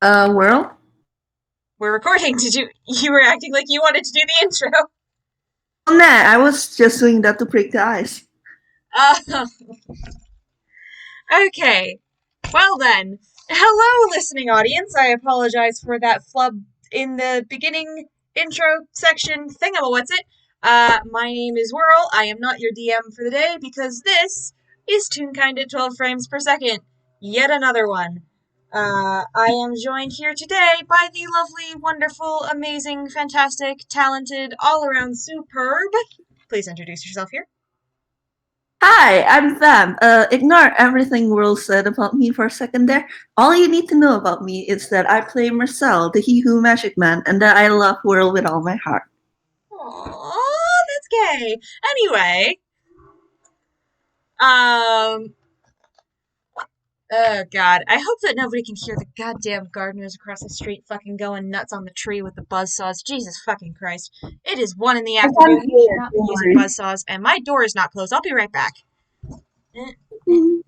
World? We're recording. You were acting like you wanted to do the intro. Oh, nah, I was just doing that to break the ice. Uh, okay. Well then. Hello, listening audience. I apologize for that flub in the beginning intro section thingamawhat's it. My name is Whirl. I am not your DM for the day because this is Toonkind at 12 frames per second. Yet another one. I am joined here today by the lovely, wonderful, amazing, fantastic, talented, all around superb. Please introduce yourself here. Hi, I'm Vamp. Ignore everything World said about me for a second there. All you need to know about me is that I play Mersel, the He Who Magic Man, and that I love World with all my heart. Aww, that's gay. Anyway, um, oh god, I hope that nobody can hear the goddamn gardeners across the street fucking going nuts on the tree with the buzzsaws. Jesus fucking Christ. It is 1 in the I can't afternoon. You hear should it, not be don't using worry. buzzsaws, and my door is not closed. I'll be right back. Eh, eh.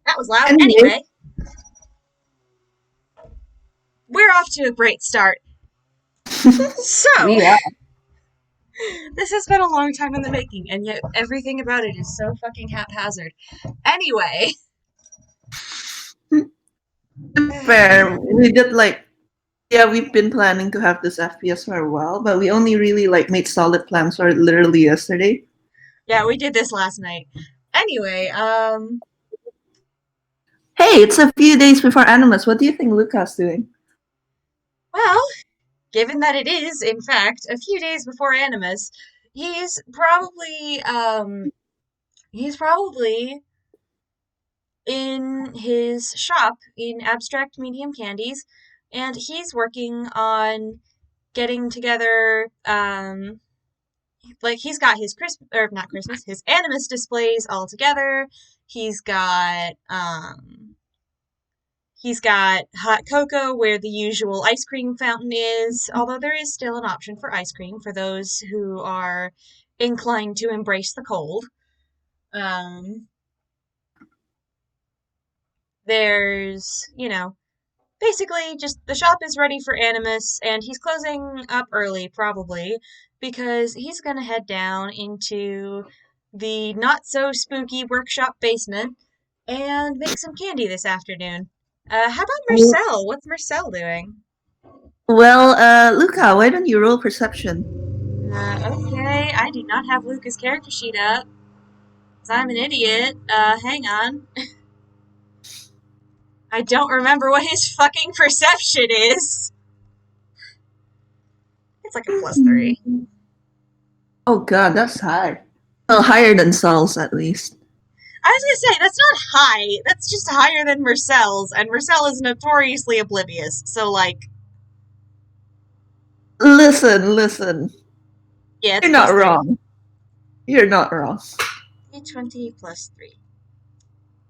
That was loud. Anyway, Anyway, we're off to a great start. So, we are. this has been a long time in the making, and yet everything about it is so fucking haphazard. Anyway. Fair. We did yeah, we've been planning to have this FPS for a while, but we only really made solid plans for it literally yesterday. Yeah, we did this last night. Anyway, Hey, it's a few days before Animus. What do you think Luka's doing? well, given that it is, in fact, a few days before Animus, he's probably, he's probably in his shop in Abstract Medium Candies, and he's working on getting together, like he's got his Christmas, or not Christmas, his Animus displays all together. He's got, he's got hot cocoa where the usual ice cream fountain is, although there is still an option for ice cream for those who are inclined to embrace the cold. Um, there's, basically just the shop is ready for Animus, and he's closing up early, probably, because he's gonna head down into the not so spooky workshop basement and make some candy this afternoon. How about Mersel? What's Mersel doing? Well, Luka, why don't you roll perception? Okay, I do not have Luka's character sheet up, 'cause I'm an idiot. Hang on. I don't remember what his fucking perception is. It's like a +3. Oh god, that's high. Well, higher than Sol's at least. I was gonna say, that's not high. That's just higher than Mercel's, and Mersel is notoriously oblivious, so, like, Listen. yeah, it's You're a not +3. wrong. You're not wrong. D20 +3.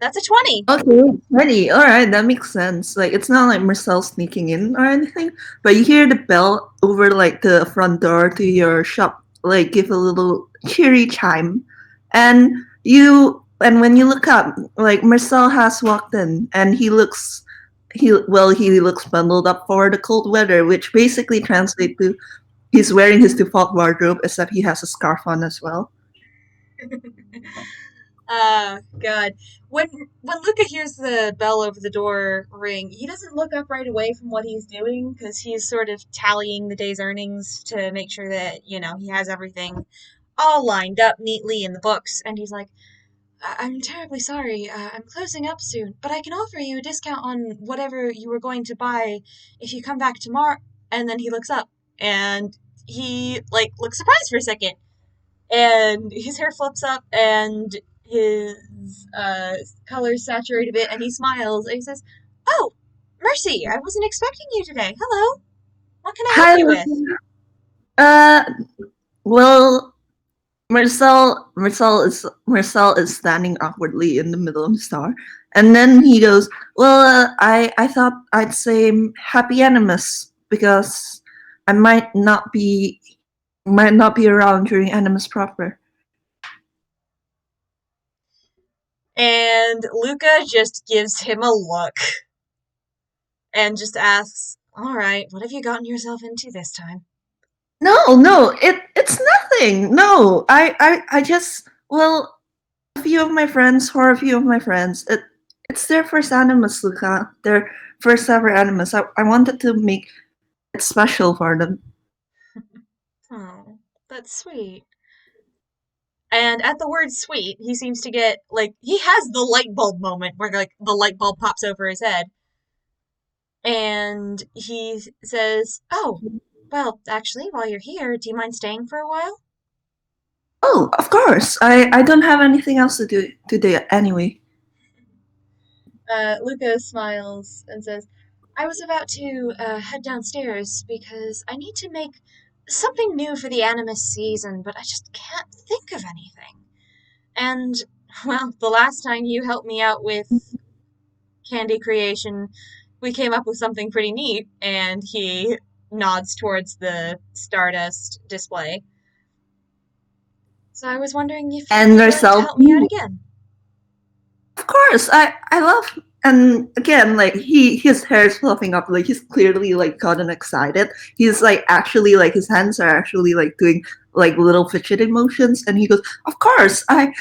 That's a 20. Okay, 20. Alright, that makes sense. It's not like Marcel sneaking in or anything, but you hear the bell over, the front door to your shop, give a little cheery chime. And when you look up, Marcel has walked in, and he looks bundled up for the cold weather, which basically translates to he's wearing his default wardrobe, except he has a scarf on as well. God. When Luka hears the bell over the door ring, he doesn't look up right away from what he's doing because he's sort of tallying the day's earnings to make sure that, he has everything all lined up neatly in the books. And he's like, I'm terribly sorry. I'm closing up soon, but I can offer you a discount on whatever you were going to buy if you come back tomorrow. And then he looks up and he looks surprised for a second, and his hair flips up and his colors saturate a bit, and he smiles and he says, "Oh, Mercy, I wasn't expecting you today. Hello, what can I help Hi, you with?" uh, well, Marcel is standing awkwardly in the middle of the store, and then he goes, "Well, I thought I'd say Happy Animus because I might not be Might not be around during animus proper. And Luka just gives him a look and just asks, "All right, what have you gotten yourself into this time?" No, it's nothing. No, I just a few of my friends, for a few of my friends, it's their first animus, Luka. Their first ever animus. I wanted to make it special for them. Oh, that's sweet. And at the word sweet, he seems to get, like, he has the light bulb moment where, like, the light bulb pops over his head. And he says, "Oh, well, actually, while you're here, do you mind staying for a while?" Oh, of course. I don't have anything else to do today anyway. Luca smiles and says, "I was about to head downstairs because I need to make something new for the Animus season, but I just can't think of anything. And, well, the last time you helped me out with candy creation, we came up with something pretty neat." And he nods towards the Stardust display. "So I was wondering if you'd And be willing to Mersel, help me out again." of course, I love. And again, like his hair is fluffing up, like he's clearly like gotten excited. He's like actually like his hands are actually like doing like little fidgeting motions, and he goes, "Of course, I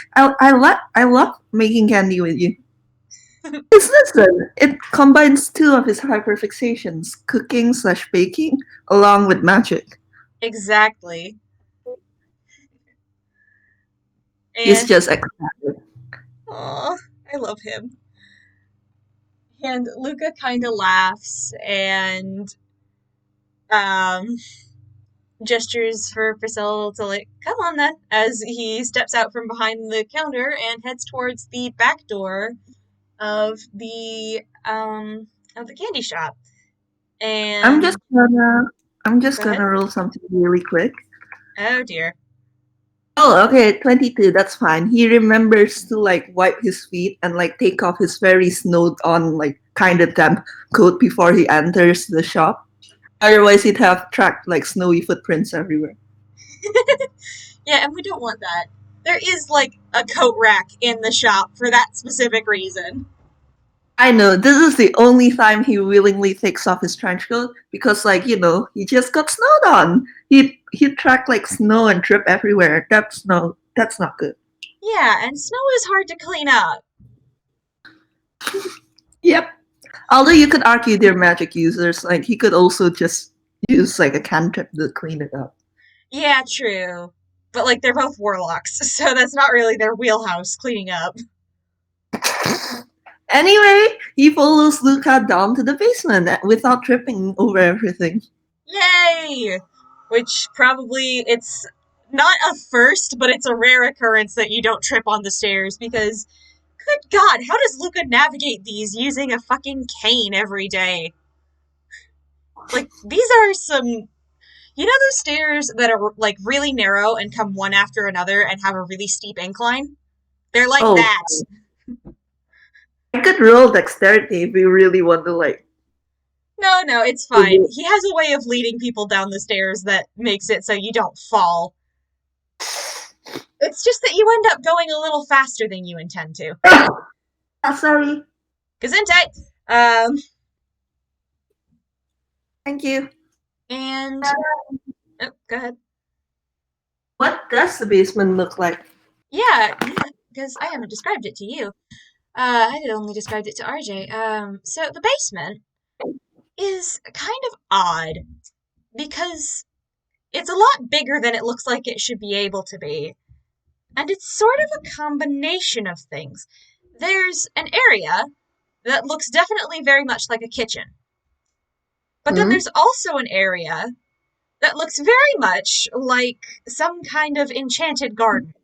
love making candy with you." Because listen, it combines two of his hyperfixations, cooking slash baking, along with magic. Exactly. He's And, just excited. aw, I love him. And Luca kind of laughs and um, gestures for Priscilla to, like, "Come on then," as he steps out from behind the counter and heads towards the back door of the candy shop. I'm just And gonna I'm oh, just go ahead. gonna roll something really quick. Oh dear. Oh, okay, 22, that's fine. He remembers to like wipe his feet and like take off his very snowed on like kind of damp coat before he enters the shop. Otherwise he'd have tracked like snowy footprints everywhere. Yeah, and we don't want that. There is like a coat rack in the shop for that specific reason. I know, this is the only time he willingly takes off his trench coat because like, he just got snowed on. He'd track like snow and trip everywhere. That's not good. Yeah, and snow is hard to clean up. Yep. Although you could argue they're magic users, like he could also just use like a cantrip to clean it up. Yeah, true. But like they're both warlocks, so that's not really their wheelhouse cleaning up. Anyway, he follows Luka down to the basement without tripping over everything. Yay! Which probably it's not a first, but it's a rare occurrence that you don't trip on the stairs because good god, how does Luca navigate these using a fucking cane every day? Like these are some, those stairs that are like really narrow and come one after another and have a really steep incline? They're like Oh, that. I could roll dexterity if we really want to like. No, no, it's fine. He has a way of leading people down the stairs that makes it so you don't fall. It's just that you end up going a little faster than you intend to. Sorry. Gesundheit! Um, Thank you. and. Oh, go ahead. What does the basement look like? Yeah, because I haven't described it to you. I had only described it to RJ. So the basement is kind of odd because it's a lot bigger than it looks like it should be able to be. And it's sort of a combination of things. There's an area that looks definitely very much like a kitchen. But then Hmm? there's also an area that looks very much like some kind of enchanted garden.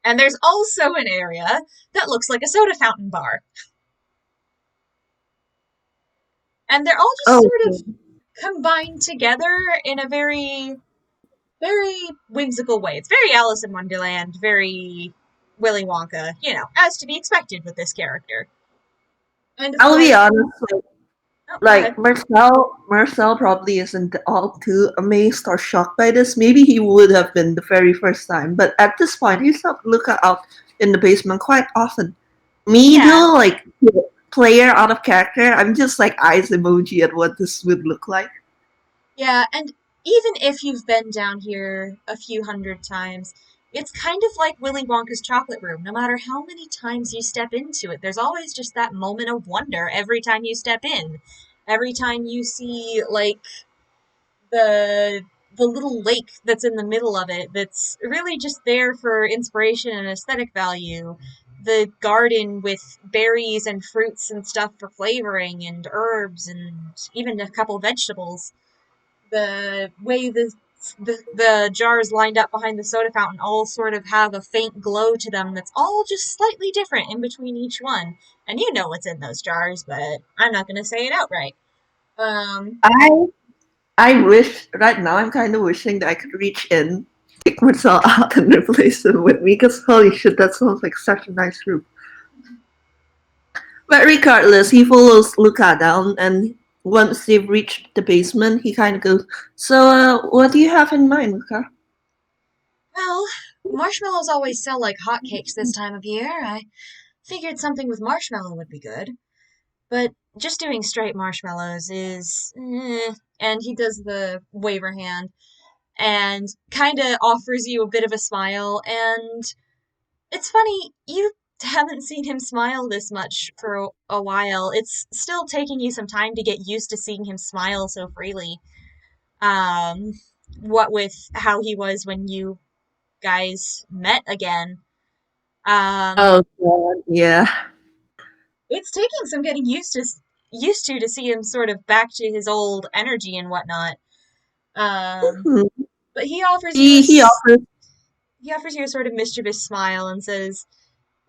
And there's also an area that looks like a soda fountain bar. And they're all just Oh, sort of combined together in a very, very whimsical way. It's very Alice in Wonderland, very Willy Wonka, as to be expected with this character. And of I'll be course, honest. Oh, go ahead. Like Mersel probably isn't all too amazed or shocked by this. Maybe he would have been the very first time, but at this point, he saw Luka out in the basement quite often. Me Yeah, though, like player out of character, I'm just like eyes emoji at what this would look like. yeah, and even if you've been down here a few hundred times, it's kind of like Willy Wonka's chocolate room. No matter how many times you step into it, there's always just that moment of wonder every time you step in. Every time you see like the the little lake that's in the middle of it that's really just there for inspiration and aesthetic value. The garden with berries and fruits and stuff for flavoring and herbs and even a couple vegetables. The way the jars lined up behind the soda fountain all sort of have a faint glow to them that's all just slightly different in between each one. And you know what's in those jars, but I'm not going to say it outright. Um, I I wish right now I'm kind of wishing that I could reach in, take Mersel out, and replace him with me. Because holy shit, that sounds like such a nice room. But regardless, he follows Luca down, and once they've reached the basement, he kind of goes, "So, what do you have in mind, Luca?" well, marshmallows always sell like hotcakes this time of year. I figured something with marshmallow would be good. But just doing straight marshmallows is and he does the waiver hand and kind of offers you a bit of a smile. And it's funny, you haven't seen him smile this much for a while. It's still taking you some time to get used to seeing him smile so freely. Um, what with how he was when you guys met again. Um, Oh god, yeah. it's taking some getting used to see him sort of back to his old energy and whatnot. Um, Mhm. but he offers you He offers. he offers you a sort of mischievous smile and says,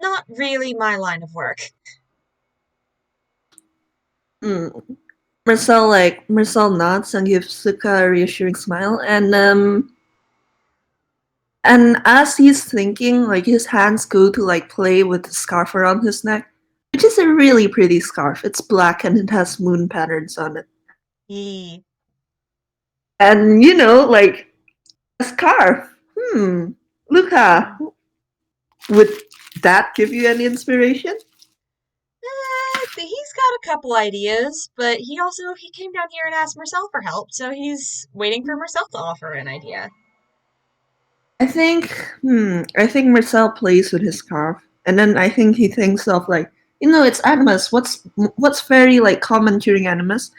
"Not really my line of work." Mm, Marcel nods and gives Luca a reassuring smile, and as he's thinking, like his hands go to like play with the scarf around his neck, which is a really pretty scarf. It's black and it has moon patterns on it. He, And like a scarf. Luca, would that give you any inspiration? he's got a couple ideas, but he came down here and asked Marcel for help, so he's waiting for Marcel to offer an idea. I think Marcel plays with his scarf, and then I think he thinks of like, it's animus. What's very like common during animus?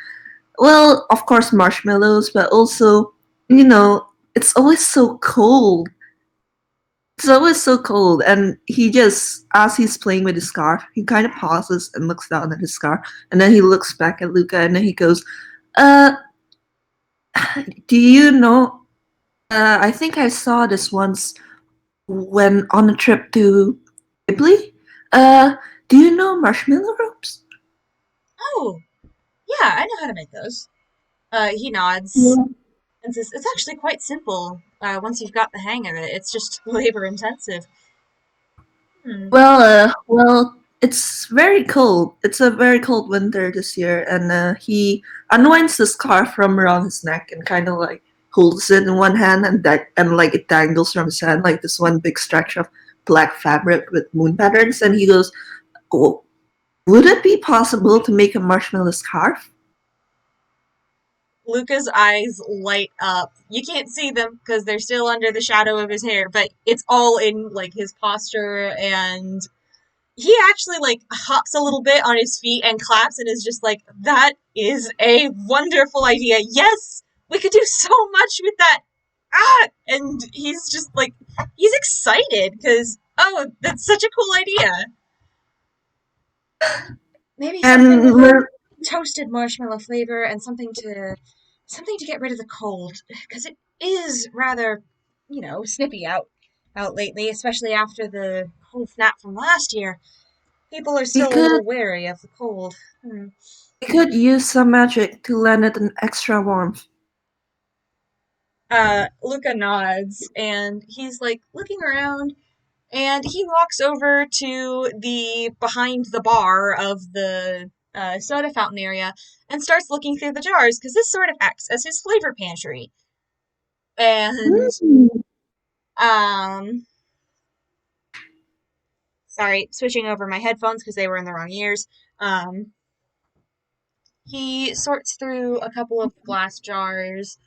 Well, of course marshmallows, but also, you know, it's always so cold. It's always so cold, and he just, as he's playing with his scarf, he kind of pauses and looks down at his scarf, and then he looks back at Luca, and then he goes, "Uh, do you know? I think I saw this once when on a trip to Ghibli. Uh, do you know marshmallow ropes?" Oh, yeah, I know how to make those. He nods Yeah. and says, "It's actually quite simple. Once you've got the hang of it, it's just labor intensive." Hmm. Well, it's very cold. It's a very cold winter this year, and he unwinds the scarf from around his neck and kind of like holds it in one hand, and like it dangles from his hand like this one big stretch of black fabric with moon patterns. And he goes, "Oh, would it be possible to make a marshmallow scarf?" Luca's eyes light up. You can't see them because they're still under the shadow of his hair, but it's all in like his posture and he actually like hops a little bit on his feet and claps and is just like, "That is a wonderful idea. Yes, we could do so much with that." And he's just like he's excited because oh, that's such a cool idea. Maybe something And with a toasted marshmallow flavor and something to get rid of the cold because it is rather, snippy out lately, especially after the cold snap from last year. People are we still a could little wary of the cold. we could use some magic to lend it an extra warmth. Luca nods and he's like looking around and he walks over to the behind the bar of the soda fountain area and starts looking through the jars because this sort of acts as his flavor pantry. And Mm. um, sorry, switching over my headphones because they were in the wrong ears. Um, he sorts through a couple of glass jars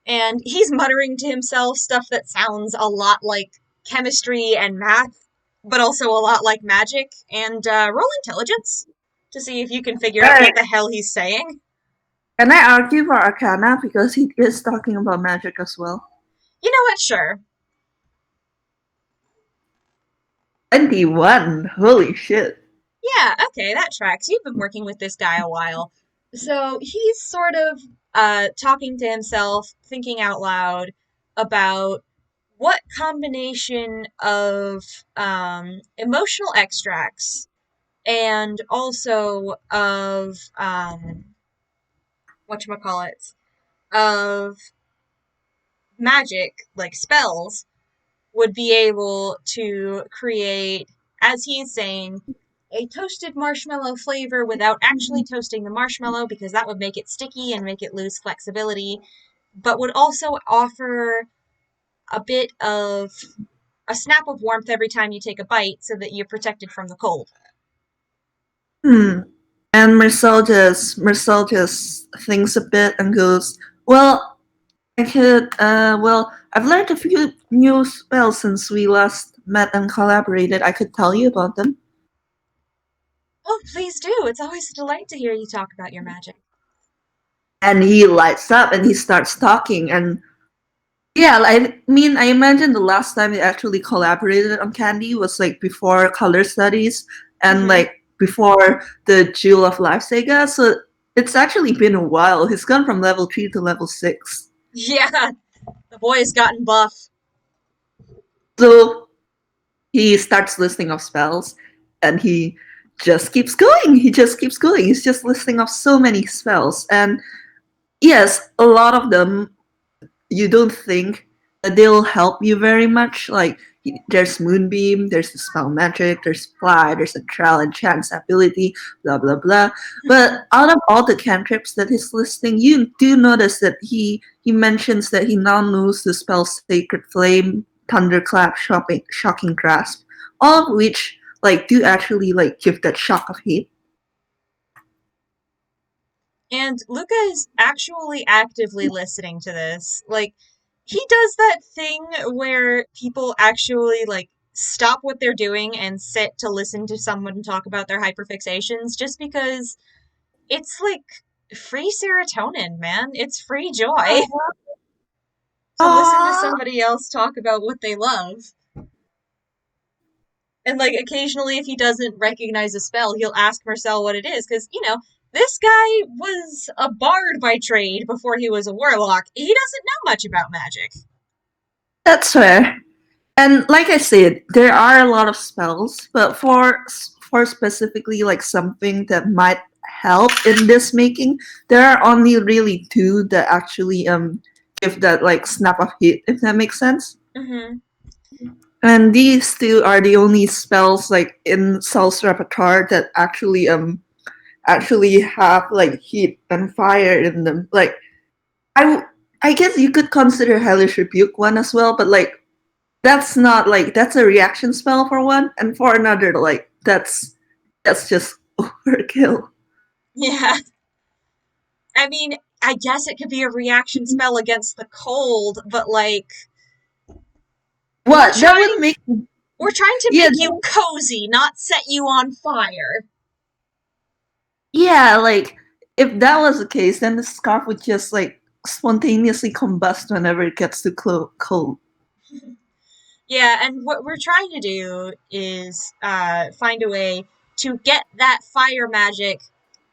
and he's muttering to himself stuff that sounds a lot like chemistry and math, but also a lot like magic. And roll intelligence to see if you can figure out Right. what the hell he's saying. Can I argue for Arcana because he is talking about magic as well? You know what? Sure. 21. Holy shit. Yeah, okay, that tracks. You've been working with this guy a while. So he's sort of talking to himself, thinking out loud about what combination of emotional extracts and also of whatchamacallit, of magic, like spells, would be able to create, as he's saying, a toasted marshmallow flavor without actually toasting the marshmallow because that would make it sticky and make it lose flexibility, but would also offer a bit of a snap of warmth every time you take a bite so that you're protected from the cold. Hmm. And Marcel just thinks a bit and goes, well, I've learned a few new spells since we last met and collaborated. I could tell you about them. Oh, please do. It's always a delight to hear you talk about your magic. And he lights up and he starts talking. And yeah, I mean, I imagine the last time we actually collaborated on Candy was like before Color Studies and Mm-hmm. like before the Jewel of Life Saga. So it's actually been a while. He's gone from level 3 to level 6. Yeah, the boy has gotten buff. So he starts listing off spells and he just keeps going. He just keeps going. He's just listing off so many spells. And yes, a lot of them you don't think that they'll help you very much. Like there's Moonbeam, there's the spell magic, there's Fly, there's a Trial and Chance ability, blah blah blah. But out of all the cantrips that he's listing, you do notice that he mentions that he now knows the spells Sacred Flame, Thunderclap, Shocking Grasp, all of which like do actually like give that shock of hate. And Luka is actually actively listening to this. Like, he does that thing where people actually, like, stop what they're doing and sit to listen to someone talk about their hyperfixations just because it's like free serotonin, man. It's free joy to listen to Aww. somebody else talk about what they love. And like occasionally, if he doesn't recognize a spell, he'll ask Mersel what it is, because this guy was a bard by trade before he was a warlock. He doesn't know much about magic. That's fair. And like I said, there are a lot of spells, but for specifically like something that might help in this making, there are only really two that actually give that like snap of hit, if that makes sense. Mm-hmm. And these two are the only spells like in Sal's repertoire that actually have like heat and fire in them. Like I guess you could consider Hellish Rebuke one as well, but like that's not like that's a reaction spell for one, and for another like that's just overkill. Yeah. I mean, I guess it could be a reaction spell against the cold, but like we're What that would trying make we're trying to yeah make you cozy, not set you on fire. yeah like if that was the case, then the scarf would just like spontaneously combust whenever it gets too cold. Yeah, and what we're trying to do is find a way to get that fire magic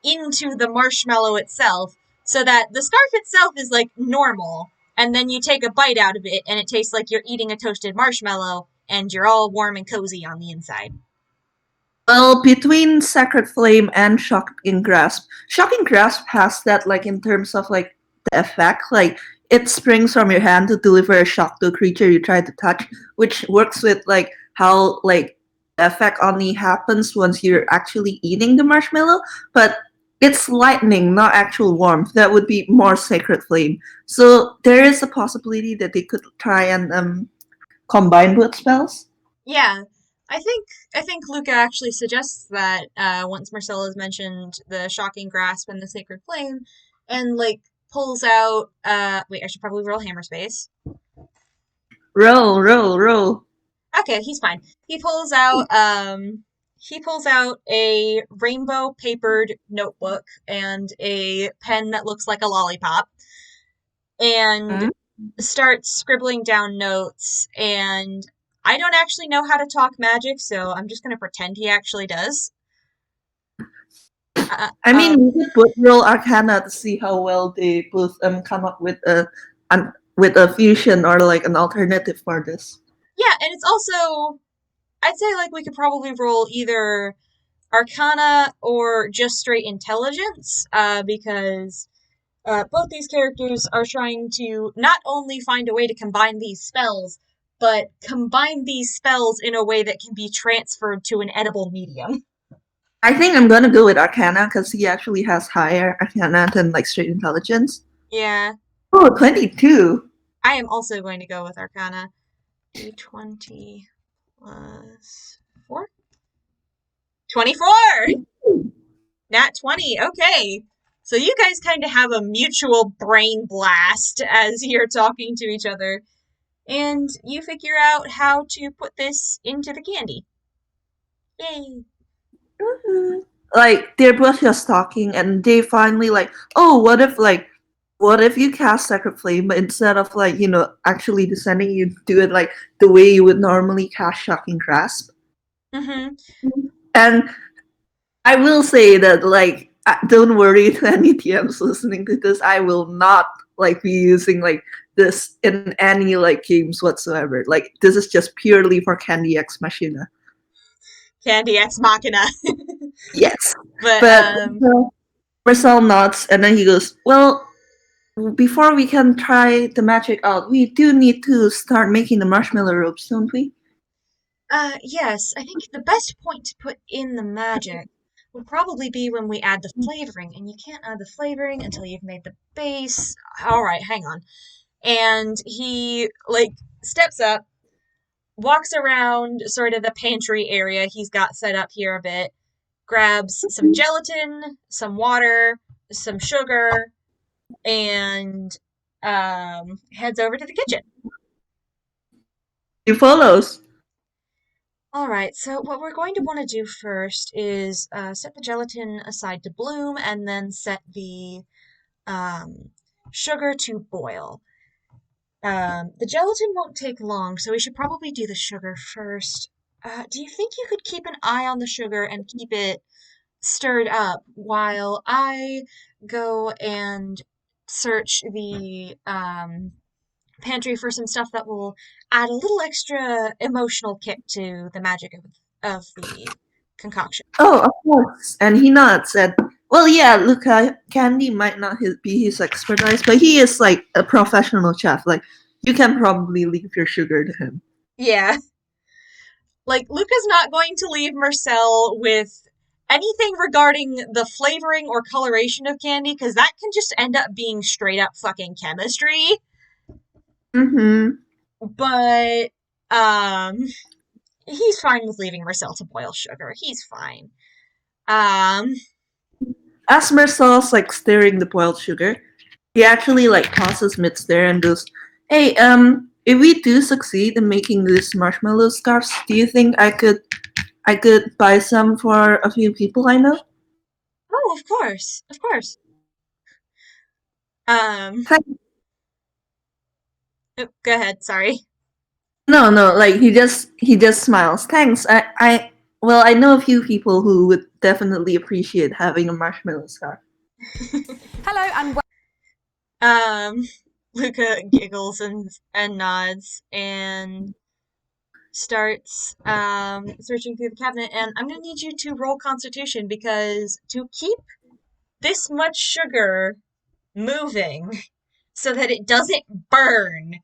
into the marshmallow itself so that the scarf itself is like normal, and then you take a bite out of it and it tastes like you're eating a toasted marshmallow and you're all warm and cozy on the inside. Well, between Sacred Flame and Shocking Grasp has that like in terms of like the effect, like it springs from your hand to deliver a shock to a creature you try to touch, which works with like how like the effect only happens once you're actually eating the marshmallow. But It's lightning, not actual warmth. That would be more sacred flame. So there is a possibility that they could try and combine both spells. Yeah, I think Luka actually suggests that once Marcella has mentioned the shocking grasp and the sacred flame, and like pulls out. Wait, I should probably roll hammer space. Roll, roll, roll. Okay, he's fine. He pulls out a rainbow papered notebook and a pen that looks like a lollipop and Hmm? starts scribbling down notes. And I don't actually know how to talk magic, so I'm just gonna pretend he actually does. Uh, I mean, um, we could both roll Arcana to see how well they both come up with a fusion or like an alternative for this. yeah, and it's also I'd say like we could probably roll either Arcana or just straight intelligence, because both these characters are trying to not only find a way to combine these spells, but combine these spells in a way that can be transferred to an edible medium. I think I'm gonna go with Arcana because he actually has higher Arcana than like straight intelligence. Yeah, Oh, 22. I am also going to go with Arcana. D20 plus 4? 24! Nat 20, okay. So you guys kind of have a mutual brain blast as you're talking to each other, and you figure out how to put this into the candy. Yay! Mhm. Like they're both just talking, and they finally like, oh, what if you cast Sacred Flame, but instead of like actually descending, you do it like the way you would normally cast Shocking Grasp. Mm-hmm. And I will say that like, don't worry to any TMs listening to this. I will not like be using like this in any like games whatsoever. Like this is just purely for Candy X Machina. Candy Ex Machina. Yes, But but Marcel nods and then he goes, "Well, before we can try the magic out, we do need to start making the marshmallow ropes, don't we?" yes, I think the best point to put in the magic would probably be when we add the flavoring, and you can't add the flavoring until you've made the base. All right, hang on. And he like steps up, walks around sort of the pantry area he's got set up here a bit, grabs some gelatin, some water, some sugar, and heads over to the kitchen. He follows. All right, so what we're going to want to do first is set the gelatin aside to bloom and then set the um, sugar to boil. The gelatin won't take long, so we should probably do the sugar first. Do you think you could keep an eye on the sugar and keep it stirred up while I go and search the pantry for some stuff that will add a little extra emotional kick to the magic of the concoction? Oh, of course. And he nods and, well, yeah, Luka, candy might not be his expertise, but he is like a professional chef. Like, you can probably leave your sugar to him. Yeah, like Luca's not going to leave Mersel with anything regarding the flavoring or coloration of candy because that can just end up being straight up fucking chemistry. Mm-hmm. But he's fine with leaving Mersel to boil sugar. He's fine. Um, As Marcel's like stirring the boiled sugar, he actually like pauses mid-stir and goes, "Hey, if we do succeed in making these marshmallow scarves, do you think I could buy some for a few people I know?" oh, of course, of course. Um, Thank- oh, go ahead. Sorry. No, no, like he just smiles. Thanks. I know a few people who would definitely appreciate having a marshmallow scarf. Hello and um, Luca giggles and nods and starts searching through the cabinet. And I'm gonna need you to roll Constitution because to keep this much sugar moving so that it doesn't burn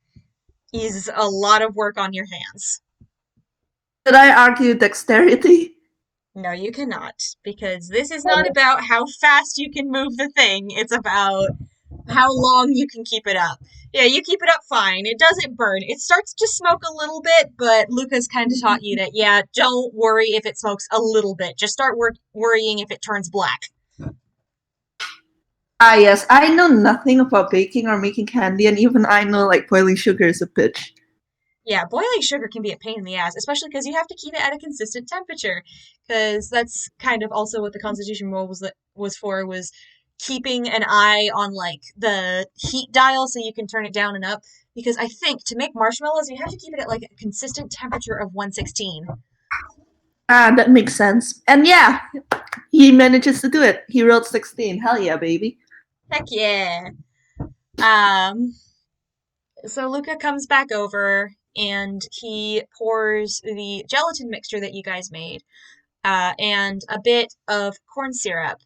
is a lot of work on your hands. Did I argue dexterity? No, you cannot, because this is not about how fast you can move the thing. It's about how long you can keep it up. Yeah, you keep it up fine. It doesn't burn. It starts to smoke a little bit, but Luca's kind of taught you that, yeah, don't worry if it smokes a little bit. Just start worrying if it turns black. Ah, yes, I know nothing about baking or making candy, and even I know like boiling sugar is a bitch. Yeah, boiling sugar can be a pain in the ass, especially because you have to keep it at a consistent temperature. Because that's kind of also what the Constitution rule was keeping an eye on like the heat dial so you can turn it down and up. Because I think to make marshmallows, you have to keep it at like a consistent temperature of 116. Ah, that makes sense. And yeah, he manages to do it. He wrote 16. Hell yeah, baby. Heck yeah. Um, so Luca comes back over and he pours the gelatin mixture that you guys made and a bit of corn syrup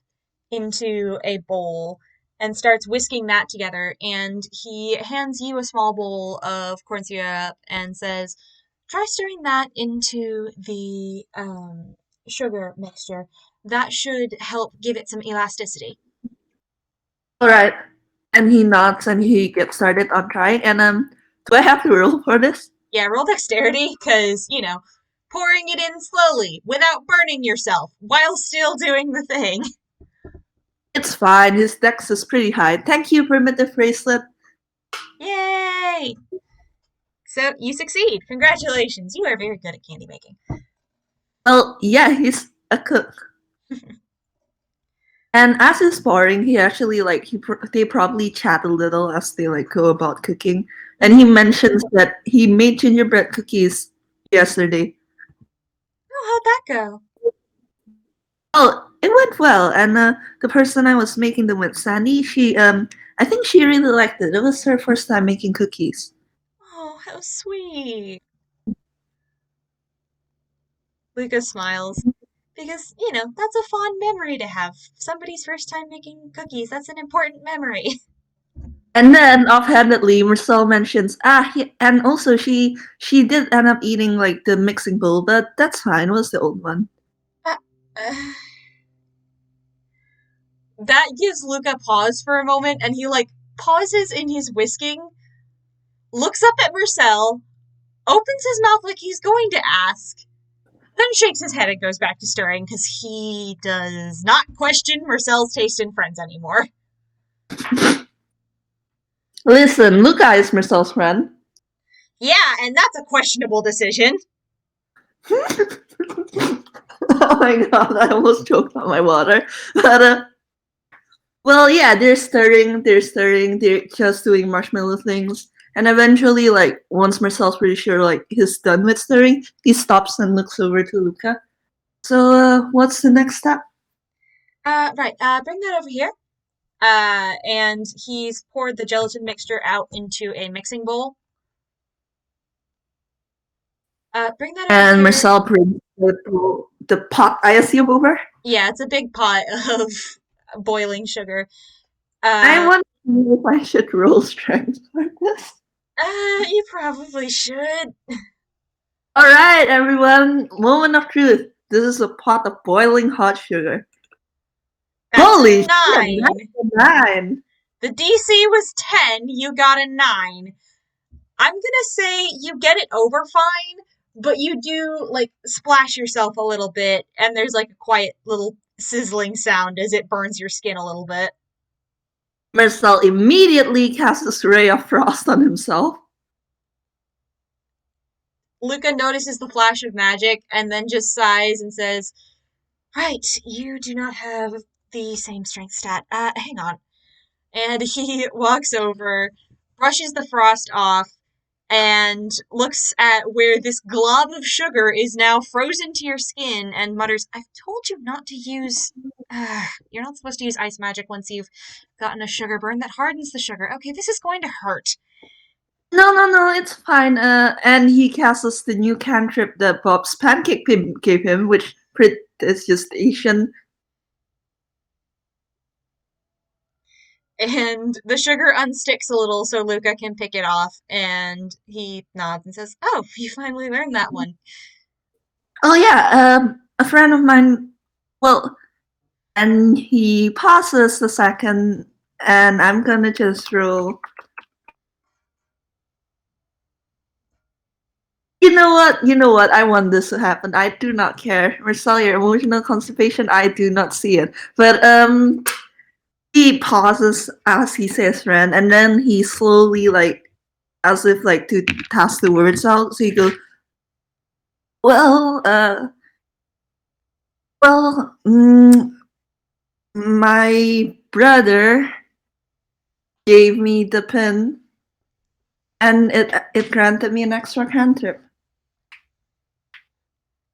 into a bowl and starts whisking that together. And he hands you a small bowl of corn syrup and says, try stirring that into the sugar mixture. That should help give it some elasticity. Alright. And he nods and he gets started on trying. And do I have to roll for this? Yeah, roll dexterity, because, pouring it in slowly without burning yourself while still doing the thing. It's fine. His dex is pretty high. Thank you, primitive bracelet. Yay! So you succeed. Congratulations. You are very good at candy making. Well, yeah, he's a cook. And as he's pouring, he actually they probably chat a little as they like go about cooking. And he mentions that he made gingerbread cookies yesterday. Oh, how'd that go? Oh, it went well. And the person I was making them with, Sandy, I think she really liked it. It was her first time making cookies. Oh, how sweet. Luka smiles. Because, that's a fond memory to have. Somebody's first time making cookies. That's an important memory. And then offhandedly, Mersel mentions, and also she did end up eating like the mixing bowl, but that's fine. It was the old one. Uh, uh, that gives Luka pause for a moment, and he pauses in his whisking, looks up at Mersel, opens his mouth like he's going to ask, then shakes his head and goes back to stirring because he does not question Mersel's taste in friends anymore. Listen, Luka is Mersel's friend. Yeah, and that's a questionable decision. Oh my god, I almost choked on my water. But well, yeah, they're stirring, they're just doing marshmallow things. And eventually, like, once Marcel's pretty sure, like, he's done with stirring, he stops and looks over to Luka. So, what's the next step? Right, bring that over here. And he's poured the gelatin mixture out into a mixing bowl. Bring that over And here. Mersel brings the pot, I assume, over? Yeah, it's a big pot of boiling sugar. I want to know if I should roll strength for this. You probably should. Alright, everyone, moment of truth. This is a pot of boiling hot sugar. That's Holy a 9. Shit, that's a 9. The DC was 10, you got a 9. I'm gonna say you get it over fine, but you do, splash yourself a little bit, and there's, a quiet little sizzling sound as it burns your skin a little bit. Mersel immediately casts a ray of frost on himself. Luka notices the flash of magic and then just sighs and says, right, you do not have the same strength stat. Hang on. And he walks over, brushes the frost off, and looks at where this glob of sugar is now frozen to your skin and mutters, I've told you not to use... you're not supposed to use ice magic once you've gotten a sugar burn. That hardens the sugar. Okay, this is going to hurt. No, it's fine. And he casts the new cantrip that Bob's pancake gave him, which is just Asian. And the sugar unsticks a little so Luka can pick it off, and he nods and says, oh, you finally learned that one. Oh yeah, a friend of mine. Well, and he pauses a second, and I'm gonna just roll. You know what? You know what? I want this to happen. I do not care. Mersel, your emotional constipation, I do not see it. But he pauses as he says friend, and then he slowly like as if like to toss the words out. So he goes, "Well, well, my brother gave me the pin, and it granted me an extra cantrip."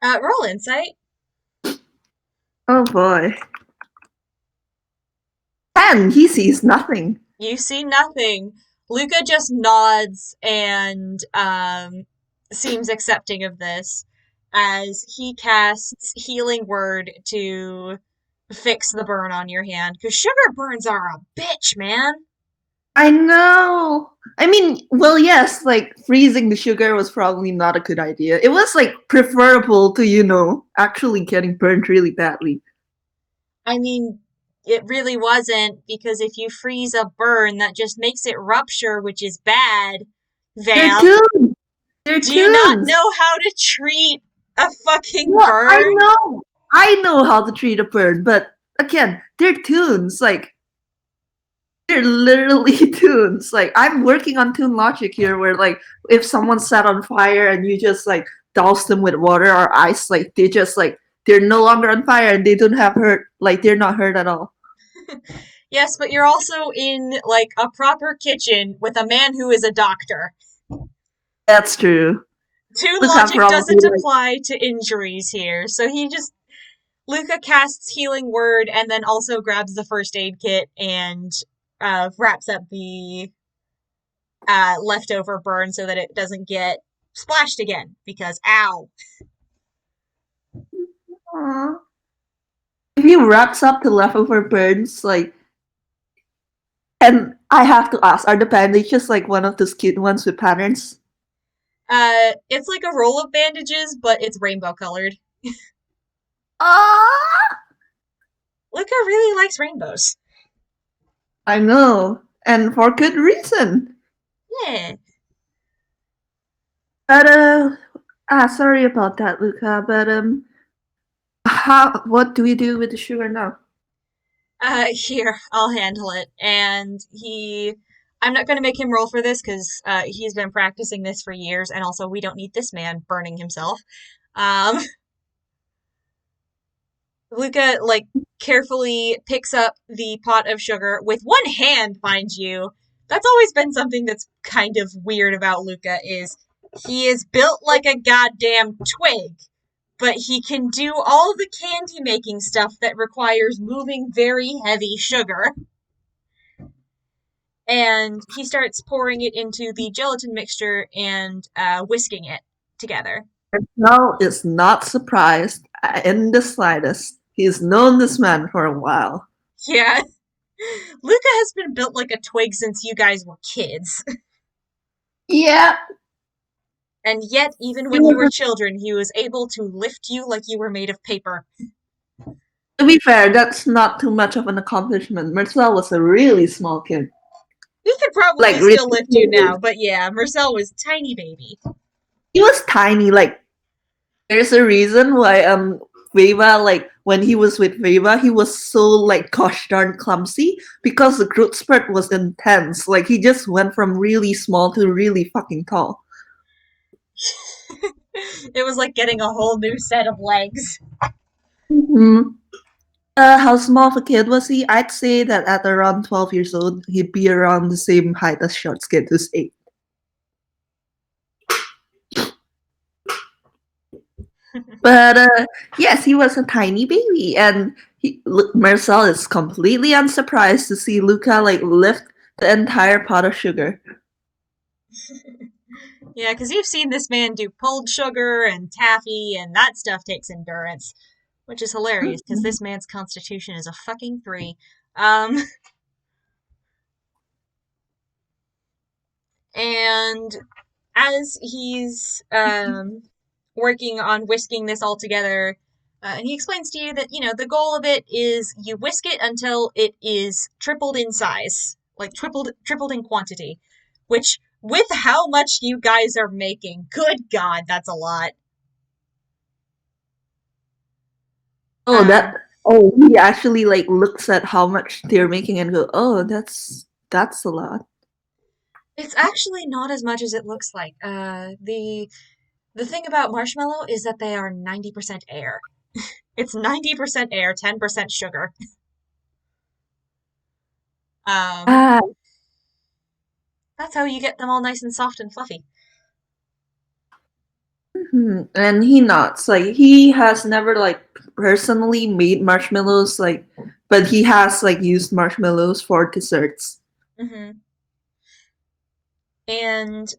Roll insight. Oh boy. 10. He sees nothing. You see nothing. Luka just nods and seems accepting of this as he casts Healing Word to fix the burn on your hand. Because sugar burns are a bitch, man. I know. I mean, well, yes, like freezing the sugar was probably not a good idea. It was like preferable to, actually getting burned really badly. I mean, it really wasn't, because if you freeze a burn, that just makes it rupture, which is bad. They're Vamp, tunes. They're do you not tunes. know how to treat a fucking What? I burn? know. I know how to treat a burn, but again, they're tunes. Like, they're literally tunes. Like, I'm working on tune logic here where, like, if someone's set on fire and you just, like, douse them with water or ice, like, they just, like, they're no longer on fire and they don't have hurt. Like, they're not hurt at all. Yes, but you're also in, like, a proper kitchen with a man who is a doctor. That's true. Tune Luka logic probably, doesn't like, apply to injuries here, so Luka casts Healing Word and then also grabs the first aid kit and wraps up the leftover burn so that it doesn't get splashed again, because ow. aw. If he wraps up the leftover burns, like, and I have to ask, are the bandages like one of those cute ones with patterns? It's like a roll of bandages, but it's rainbow colored. Ah, Luka really likes rainbows. I know, and for good reason. Yeah. But sorry about that, Luca. But what do we do with the sugar now? Here, I'll handle it. And I'm not going to make him roll for this because he's been practicing this for years, and also we don't need this man burning himself. Um, Luca, like, carefully picks up the pot of sugar with one hand, mind you. That's always been something that's kind of weird about Luca, is he is built like a goddamn twig, but he can do all the candy making stuff that requires moving very heavy sugar. And he starts pouring it into the gelatin mixture and whisking it together. Mel is not surprised in the slightest. He's known this man for a while. Yeah, Luca has been built like a twig since you guys were kids. Yeah. And yet, even when you were children, he was able to lift you like you were made of paper. To be fair, that's not too much of an accomplishment. Mersel was a really small kid. He could Like, probably really, still lift you now, but yeah, Mersel was tiny baby. he was tiny. Like, there's a reason why Veva, like when he was with Veva, he was so like gosh darn clumsy because the growth spurt was intense. Like he just went from really small to really fucking tall. It was like getting a whole new set of legs. Mm-hmm. How small of a kid was he? I'd say that at around 12 years old, he'd be around the same height as Short Skid, who's 8. But yes, he was a tiny baby, and Marcel is completely unsurprised to see Luca like lift the entire pot of sugar. Yeah, because you've seen this man do pulled sugar and taffy, and that stuff takes endurance, which is hilarious because this man's constitution is a fucking 3. Um, and as he's working on whisking this all together. And he explains to you that, the goal of it is you whisk it until it is tripled in size, like tripled in quantity, which, with how much you guys are making, good God, that's a lot. Oh, he actually like looks at how much they're making and go, oh, that's a lot. It's actually not as much as it looks like. The thing about marshmallow is that they are 90% air. It's 90% air, 10% sugar. Ah, That's how you get them all nice and soft and fluffy. and he nods. Like he has never like personally made marshmallows, like, but he has like used marshmallows for desserts. Mm-hmm. And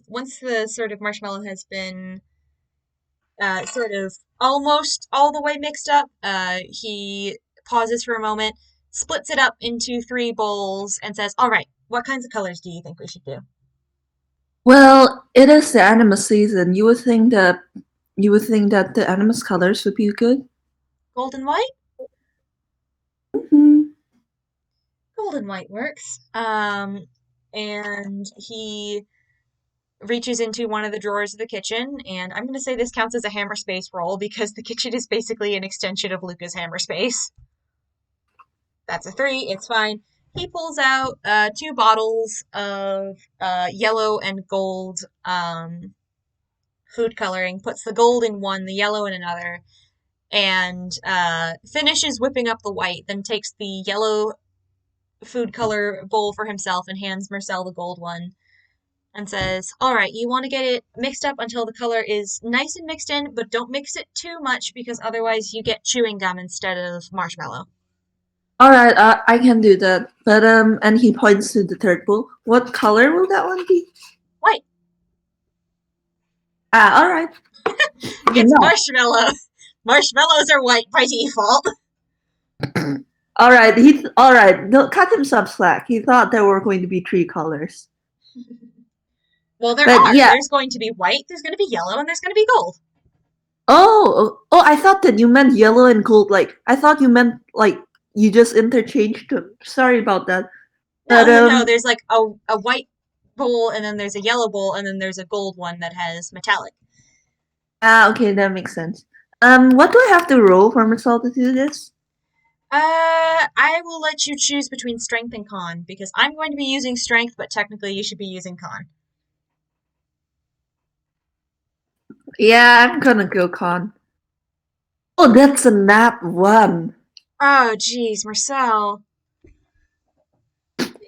once the sort of marshmallow has been sort of almost all the way mixed up, he pauses for a moment, splits it up into 3 bowls, and says, "All right, what kinds of colors do you think we should do?" Well, it is the animus season. You would think that the animus colors would be good. Gold and white? Hmm. Gold and white works. And he reaches into one of the drawers of the kitchen, and I'm going to say this counts as a hammer space roll because the kitchen is basically an extension of Luka's hammer space. That's a 3, it's fine. He pulls out 2 bottles of yellow and gold food coloring, puts the gold in one, the yellow in another, and finishes whipping up the white, then takes the yellow food color bowl for himself and hands Mersel the gold one and says, "All right, you want to get it mixed up until the color is nice and mixed in, but don't mix it too much because otherwise you get chewing gum instead of marshmallow." All right, I can do that. But and he points to the third bowl. What color will that one be? White. Ah, all right. It's marshmallow. Marshmallows are white by default. All right, all right. No, cut him some slack. He thought there were going to be 3 colors. Well, there But are. yeah. There's going to be white, there's going to be yellow, and there's going to be gold. Oh! I thought that you meant yellow and gold. Like I thought you meant like you just interchanged them. Sorry about that. No, But no, there's like a white bowl, and then there's a yellow bowl, and then there's a gold one that has metallic. Okay, that makes sense. What do I have to roll for myself to do this? I will let you choose between strength and con, because I'm going to be using strength, but technically you should be using con. Yeah, I'm gonna go con. Oh, that's a nat 1. Oh, jeez, Mersel.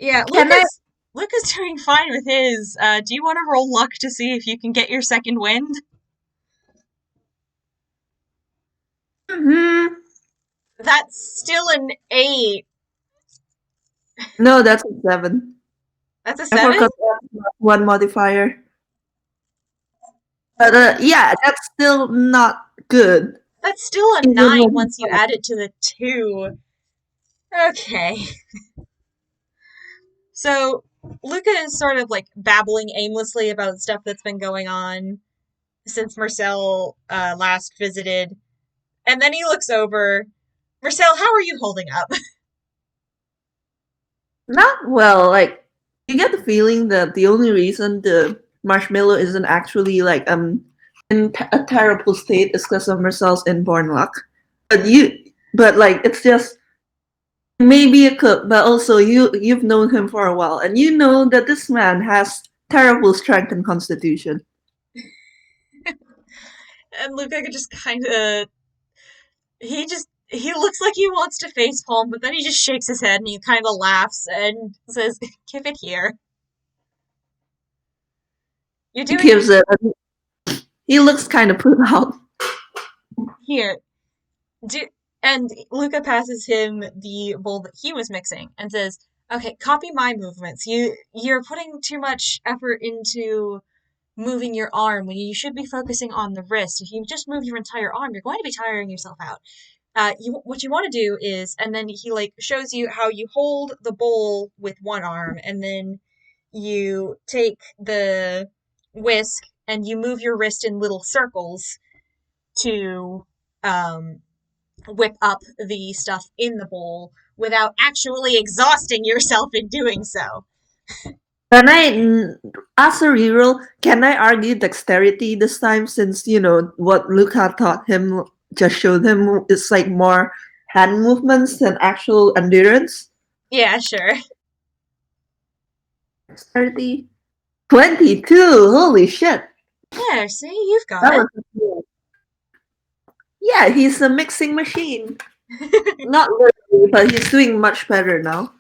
Yeah, Can Luka's doing fine with his. Do you want to roll luck to see if you can get your second wind? Mm-hmm. That's still an 8. No, that's a 7. That's a I 7? forgot one modifier. But yeah, that's still not good. That's still a 9 once you add it to the 2. Okay. So, Luka is sort of like babbling aimlessly about stuff that's been going on since Mersel last visited. And then he looks over. Mersel, how are you holding up? Not well. Like you get the feeling that the only reason the marshmallow isn't actually like in a terrible state is because of Mersel's inborn luck. But like it's just maybe a cook, but also you've known him for a while, and you know that this man has terrible strength and constitution. And Luka just kind of he looks like he wants to facepalm, but then he just shakes his head and he kind of laughs and says, "Give it here." You're He doing gives it. He looks kind of put out. here. And Luka passes him the bowl that he was mixing and says, "Okay, copy my movements. You're putting too much effort into moving your arm when you should be focusing on the wrist. If you just move your entire arm, you're going to be tiring yourself out. What you want to do is," and then he like shows you how you hold the bowl with one arm, and then you take the whisk and you move your wrist in little circles to whip up the stuff in the bowl without actually exhausting yourself in doing so. Can I, as a reroll, can I argue dexterity this time since, what Luka taught him, just showed him, is like more hand movements than actual endurance? Yeah, sure. Dexterity? 22! Holy shit! Yeah, see, you've got That was Yeah, he's a mixing machine. Not literally, but he's doing much better now.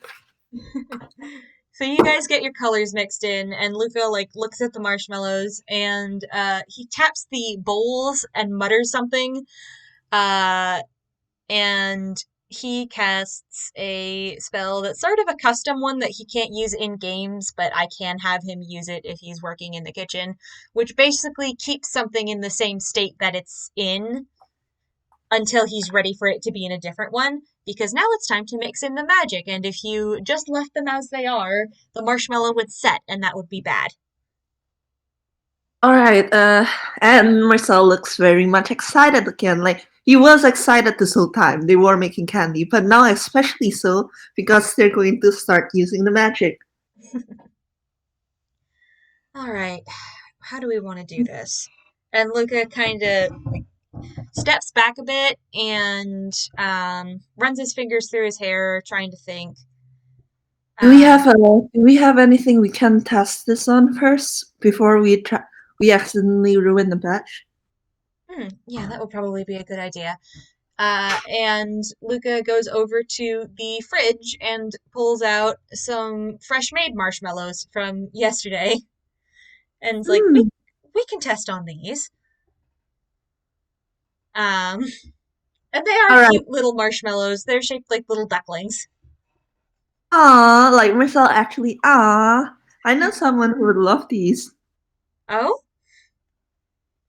So you guys get your colors mixed in, and Luka looks at the marshmallows, and he taps the bowls and mutters something, and he casts a spell that's sort of a custom one that he can't use in games, but I can have him use it if he's working in the kitchen, which basically keeps something in the same state that it's in until he's ready for it to be in a different one, because now it's time to mix in the magic, and if you just left them as they are, the marshmallow would set, and that would be bad. Alright, and Mersel looks very much excited again. Like, he was excited this whole time. They were making candy, but now especially so because they're going to start using the magic. Alright, how do we want to do this? And Luka kind of steps back a bit and runs his fingers through his hair, trying to think. Do we have anything we can test this on first before we accidentally ruin the batch? Yeah, that would probably be a good idea. And Luka goes over to the fridge and pulls out some fresh-made marshmallows from yesterday, and's like, we can test on these. And they are cute little marshmallows. They're shaped like little ducklings. Like Mersel actually, I know someone who would love these. Oh?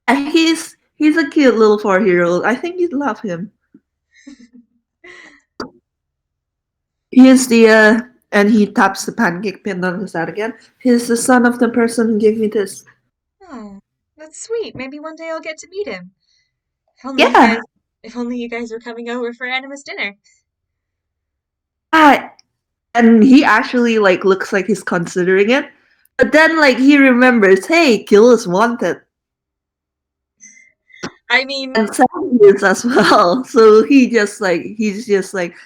He's a cute little 4-year-old. I think you'd love him. He's the, and he taps the pancake pin on his head again. He's the son of the person who gave me this. Oh, that's sweet. Maybe one day I'll get to meet him. If only you guys were coming over for animus dinner. And he actually looks like he's considering it. But then he remembers, hey, Gil is wanted. I mean, and Sam is as well. So he's just like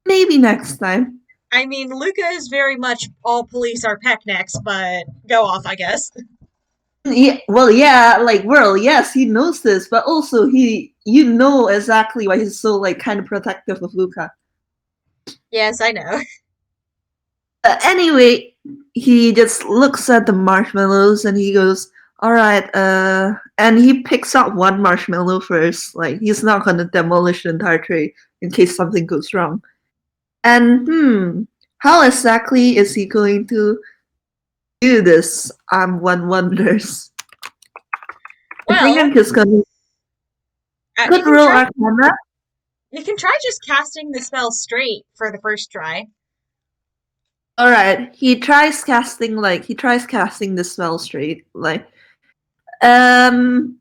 maybe next time. I mean, Luka is very much all police are peck necks, but go off, I guess. Yeah, well, yeah, yes, he knows this, but also you know exactly why he's so kind of protective of Luka. Yes, I know. Anyway, he just looks at the marshmallows and he goes, all right, and he picks up one marshmallow first. He's not gonna demolish the entire tray in case something goes wrong. And how exactly is he going to do this? One wonders. Well, I think I'm just gonna could roll Arcana. You can try just casting the spell straight for the first try. All right, he tries casting the spell straight. I mean,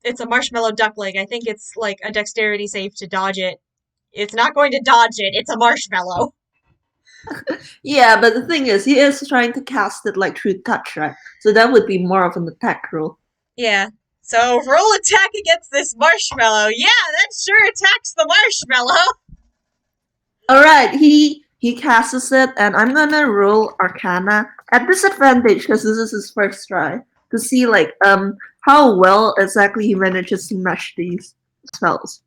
it's a marshmallow duckling. I think it's like a dexterity save to dodge it. It's not going to dodge it. It's a marshmallow. Yeah, but the thing is, he is trying to cast it through touch, right? So that would be more of an attack roll. Yeah. So roll attack against this marshmallow. Yeah, that sure attacks the marshmallow. All right, he casts it, and I'm gonna roll Arcana at disadvantage because this is his first try to see how well exactly he manages to mesh these spells.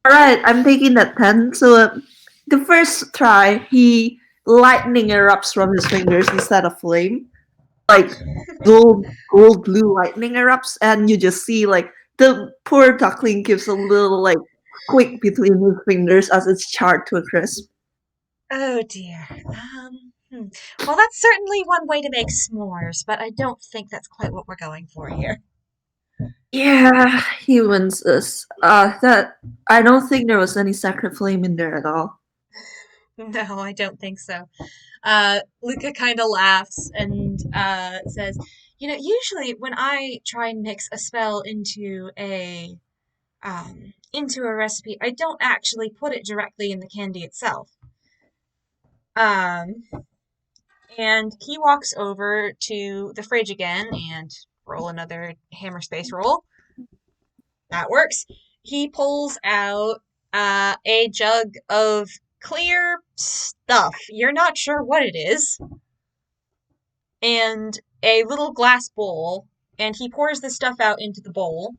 All right, I'm taking that 10. So the first try, lightning erupts from his fingers instead of flame, gold blue lightning erupts, and you just see the poor duckling gives a little squeak between his fingers as it's charred to a crisp. Oh dear. Well, that's certainly one way to make s'mores, but I don't think that's quite what we're going for here. Yeah, he wins this. I don't think there was any sacred flame in there at all. No, I don't think so. Luka kind of laughs and says, usually when I try and mix a spell into a recipe, I don't actually put it directly in the candy itself. Um, and he walks over to the fridge again and roll another hammer space roll. That works. He pulls out a jug of clear stuff. You're not sure what it is. And a little glass bowl. And he pours the stuff out into the bowl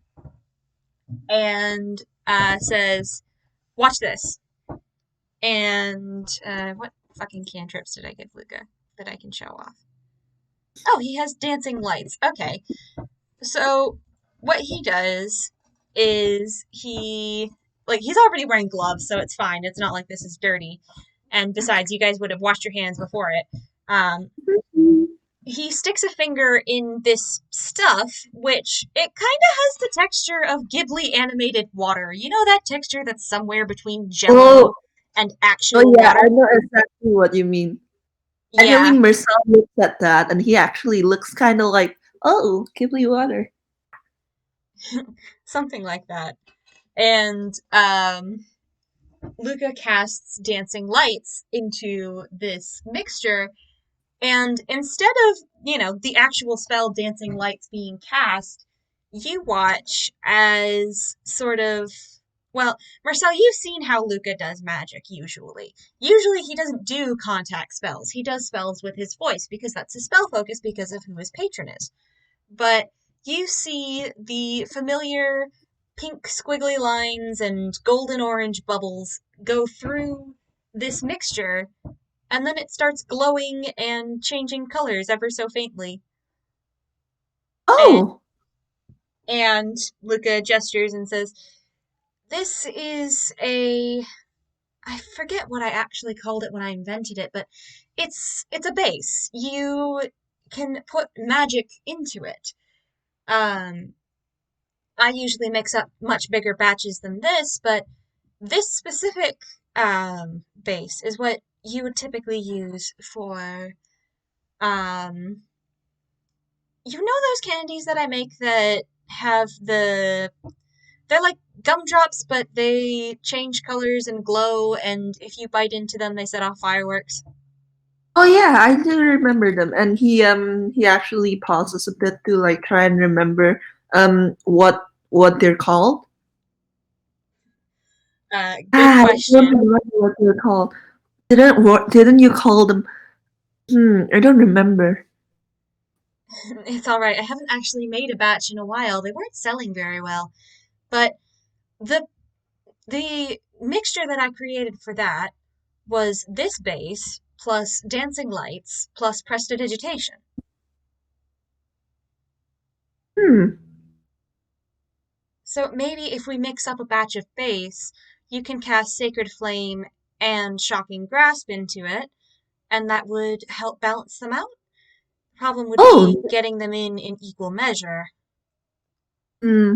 and says, "Watch this." And what fucking cantrips did I give Luka that I can show off? Oh, he has dancing lights. Okay. So what he does is he's already wearing gloves, so it's fine. It's not like this is dirty. And besides, you guys would have washed your hands before it. He sticks a finger in this stuff, which it kind of has the texture of Ghibli animated water. You know that texture that's somewhere between Jello Oh, and oh actual yeah, I water? know exactly what you mean. Yeah, Actually, Mersel looks at that, and he actually looks kind of like, oh, Ghibli water. something like that. And Luka casts dancing lights into this mixture, and instead of, the actual spell dancing lights being cast, you watch as sort of, well, Marcel, you've seen how Luka does magic usually. Usually he doesn't do contact spells. He does spells with his voice because that's his spell focus because of who his patron is. But you see the familiar pink squiggly lines and golden orange bubbles go through this mixture, and then it starts glowing and changing colors ever so faintly. And Oh, and Luca gestures and says, "This is a I forget what I actually called it when I invented it, but it's a base. You can put magic into it. Um, I usually mix up much bigger batches than this, but this specific base is what you would typically use for um, those candies that I make that have they're like gumdrops, but they change colors and glow, and if you bite into them, they set off fireworks. oh yeah, I do remember them. And he actually pauses a bit to like try and remember what they're called. Good I don't question. remember what they're called. Didn't you call them? I don't remember. It's all right. I haven't actually made a batch in a while. They weren't selling very well, but the the mixture that I created for that was this base plus dancing lights plus prestidigitation. Hmm. So maybe if we mix up a batch of base, you can cast Sacred Flame and Shocking Grasp into it, and that would help balance them out. Problem would be Oh, getting them in equal measure. hmm.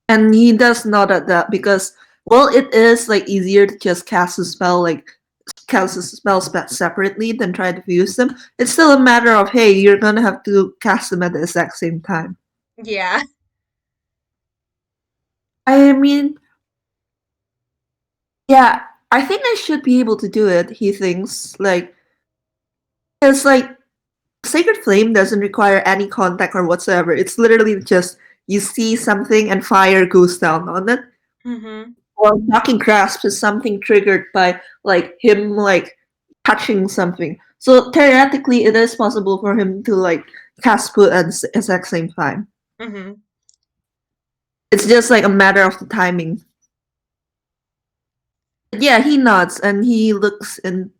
And he does nod at that because, well, it is like easier to just cast a spell separately than try to fuse them. It's still a matter of, hey, you're gonna have to cast them at the exact same time. Yeah. I mean, yeah, I think I should be able to do it. He thinks like it's like Sacred Flame doesn't require any contact or whatsoever. It's literally just you see something and fire goes down on it. Mm-hmm. Or Knocking Grasp is something triggered by like him like touching something. So theoretically, it is possible for him to like cast put at the exact same time. Mm-hmm. It's just like a matter of the timing. But yeah, he nods and he looks in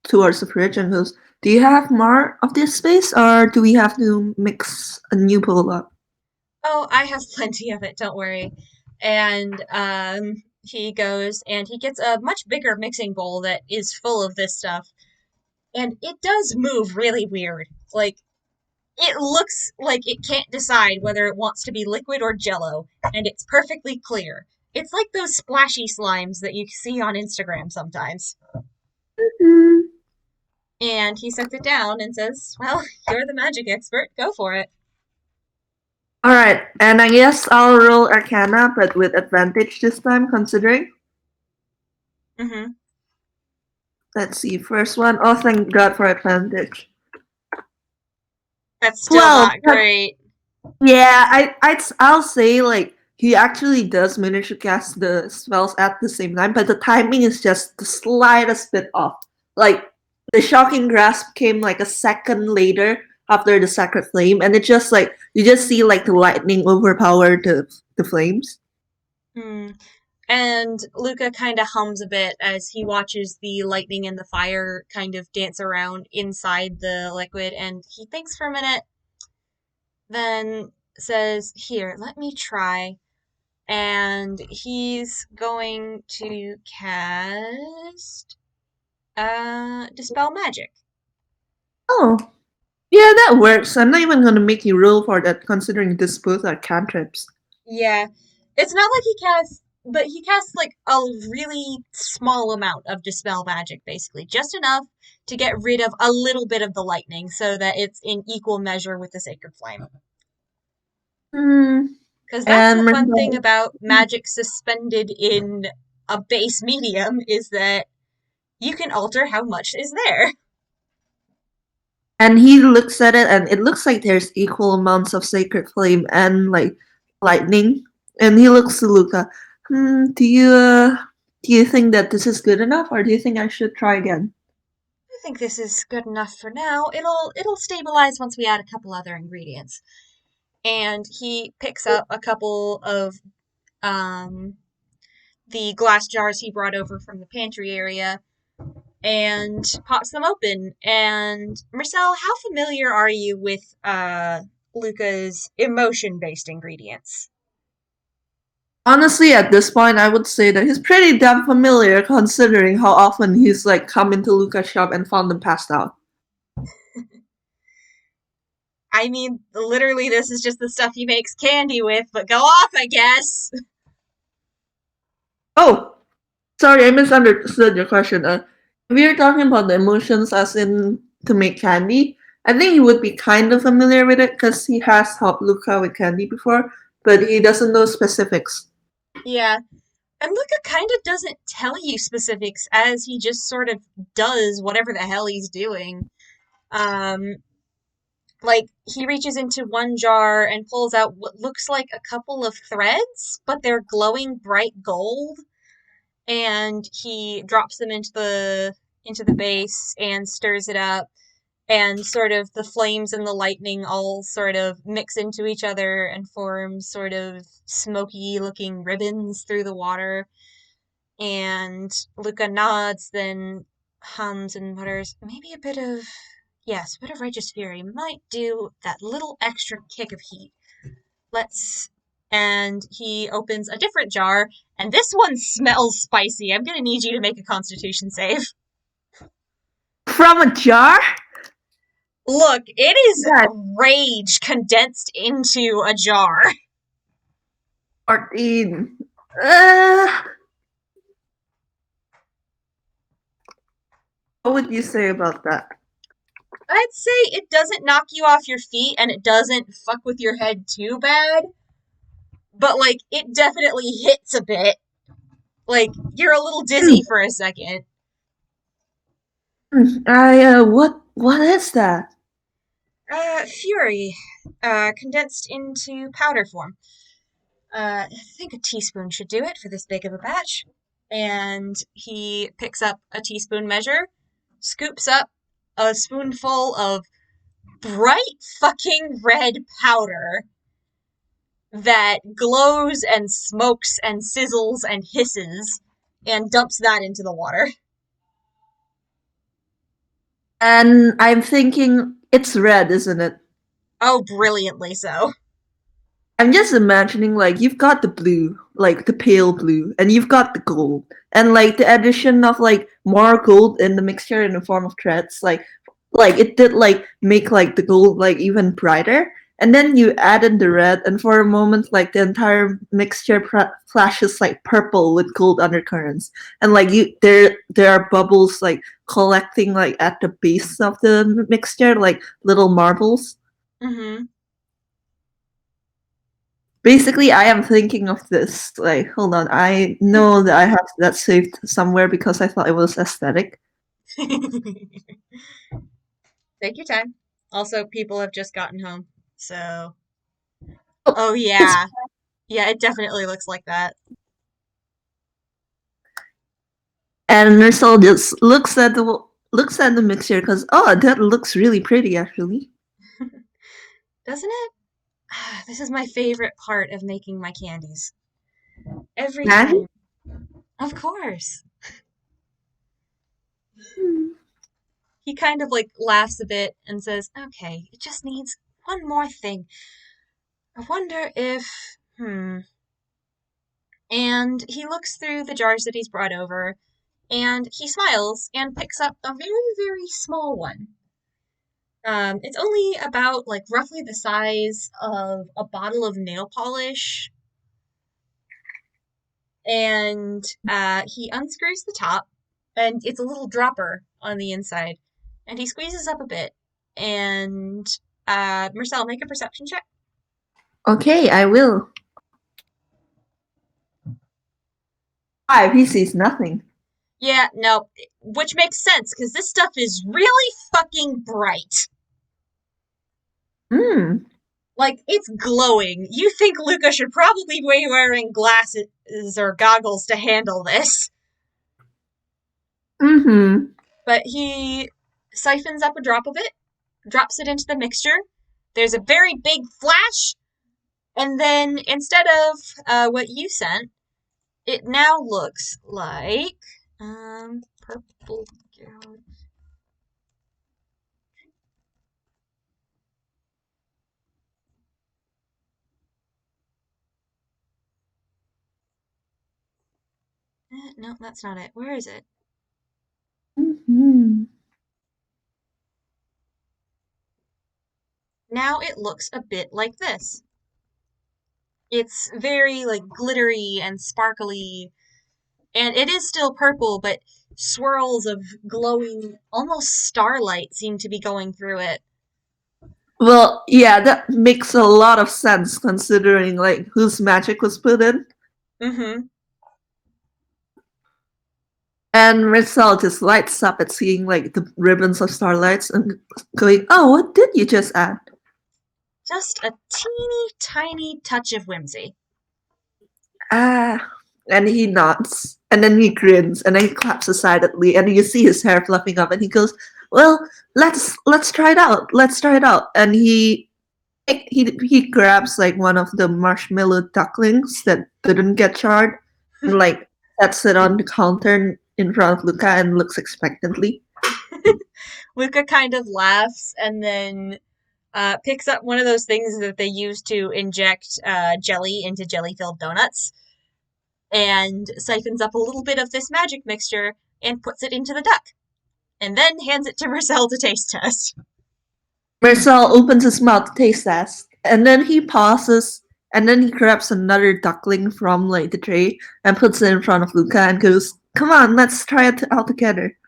towards the fridge and goes, "Do you have more of this space, or do we have to mix a new pull up?" Oh, I have plenty of it, don't worry. And he goes and he gets a much bigger mixing bowl that is full of this stuff. And it does move really weird. Like, it looks like it can't decide whether it wants to be liquid or jello, and it's perfectly clear. It's like those splashy slimes that you see on Instagram sometimes. Mhm. And he sets it down and says, well, you're the magic expert. Go for it. Alright, and I guess I'll roll Arcana, but with advantage this time, considering. Mm-hmm. Let's see, first one. Oh, thank God for advantage. That's still 12. not great. Yeah, I'll say, like, he actually does manage to cast the spells at the same time, but the timing is just the slightest bit off. Like, the shocking grasp came like a second later after the sacred flame, and it's just like you just see like the lightning overpower the flames. Hmm. And Luka kind of hums a bit as he watches the lightning and the fire kind of dance around inside the liquid, and he thinks for a minute, then says, here, let me try. And he's going to cast Dispel Magic. Oh, yeah, that works. I'm not even gonna make you roll for that, considering this both are cantrips. Yeah. It's not like he casts, but he casts like a really small amount of Dispel Magic, basically. Just enough to get rid of a little bit of the lightning so that it's in equal measure with the Sacred Flame. Hmm. Because that's the And fun thing about magic suspended in a base medium is that you can alter how much is there. And he looks at it, and it looks like there's equal amounts of sacred flame and like lightning. And he looks to Luka. Do you think that this is good enough, or do you think I should try again? I think this is good enough for now. It'll stabilize once we add a couple other ingredients. And he picks up a couple of um the glass jars he brought over from the pantry area and pops them open. And Mersel, how familiar are you with Luka's emotion-based ingredients? Honestly, at this point, I would say that he's pretty damn familiar, considering how often he's like come into Luka's shop and found them passed out. I mean, literally, this is just the stuff he makes candy with, but go off, I guess. Oh, sorry, I misunderstood your question. If you're talking about the emotions as in to make candy, I think he would be kind of familiar with it because he has helped Luca with candy before, but he doesn't know specifics. Yeah. And Luka kind of doesn't tell you specifics as he just sort of does whatever the hell he's doing. Um, like, he reaches into one jar and pulls out what looks like a couple of threads, but they're glowing bright gold. And he drops them into the base and stirs it up, and sort of the flames and the lightning all sort of mix into each other and form sort of smoky looking ribbons through the water. And Luka nods, then hums and mutters, maybe a bit of, yes, a bit of righteous fury might do that little extra kick of heat. Let's. And he opens a different jar, and this one smells spicy. I'm gonna need you to make a constitution save. From a jar? Look, it is Yeah, rage condensed into a jar. 14. Uh, what would you say about that? I'd say it doesn't knock you off your feet and it doesn't fuck with your head too bad, but like it definitely hits a bit. Like you're a little dizzy for a second. What is that? Fury, condensed into powder form. I think a teaspoon should do it for this big of a batch. And he picks up a teaspoon measure, scoops up a spoonful of bright fucking red powder that glows and smokes and sizzles and hisses, and dumps that into the water. And I'm thinking it's red, isn't it? Oh, brilliantly so. I'm just imagining like you've got the blue, like the pale blue, and you've got the gold, and like the addition of like more gold in the mixture in the form of threads, like it did like make like the gold like even brighter, and then you add in the red, and for a moment, like the entire mixture flashes like purple with gold undercurrents, and like there are bubbles like collecting like at the base of the mixture, like little marbles. Mm-hmm. Basically, I am thinking of this. Like, hold on, I know that I have that saved somewhere because I thought it was aesthetic. Take your time. Also, people have just gotten home, so. Oh, Oh yeah, yeah, it definitely looks like that. And Mersel just looks at the mixture because that looks really pretty actually. Doesn't it? This is my favorite part of making my candies. Every Magic? time. Of course. He kind of like laughs a bit and says, "Okay, it just needs one more thing. I wonder if, And he looks through the jars that he's brought over, and he smiles and picks up a very, very small one. It's only about like roughly the size of a bottle of nail polish. And he unscrews the top, and it's a little dropper on the inside. And he squeezes up a bit. And Mersel, make a perception check. Okay, I will. 5. He sees nothing. Yeah, no, which makes sense because this stuff is really fucking bright. Like, it's glowing. You think Luka should probably be wearing glasses or goggles to handle this. But he siphons up a drop of it, drops it into the mixture. There's a very big flash, and then instead of what you sent, it now looks like purple. No, that's not it. Where is it? Now it looks a bit like this. It's very like glittery and sparkly, and it is still purple, but swirls of glowing, almost starlight seem to be going through it. Well, yeah, that makes a lot of sense considering like whose magic was put in. Mm-hmm. And Mersel just lights up at seeing like the ribbons of starlights and going, "Oh, what did you just add?" Just a teeny tiny touch of whimsy. And he nods, and then he grins, and then he claps excitedly, and you see his hair fluffing up, and he goes, "Well, let's try it out. Let's try it out." And he grabs like one of the marshmallow ducklings that didn't get charred, and like sets it on the counter in front of Luka and looks expectantly. Luka kind of laughs and then picks up one of those things that they use to inject jelly into jelly-filled donuts and siphons up a little bit of this magic mixture and puts it into the duck, and then hands it to Mersel to taste test. Mersel opens his mouth to taste test, and then he pauses, and then he grabs another duckling from like the tray and puts it in front of Luka and goes, "Come on, let's try it out together."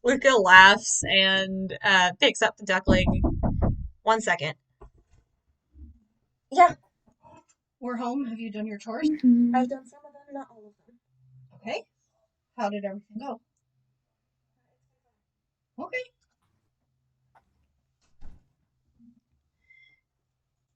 Luka laughs and picks up the duckling. 1 second. Yeah. We're home. Have you done your chores? I've done some of them, not all of them. Okay. How did everything go? Okay.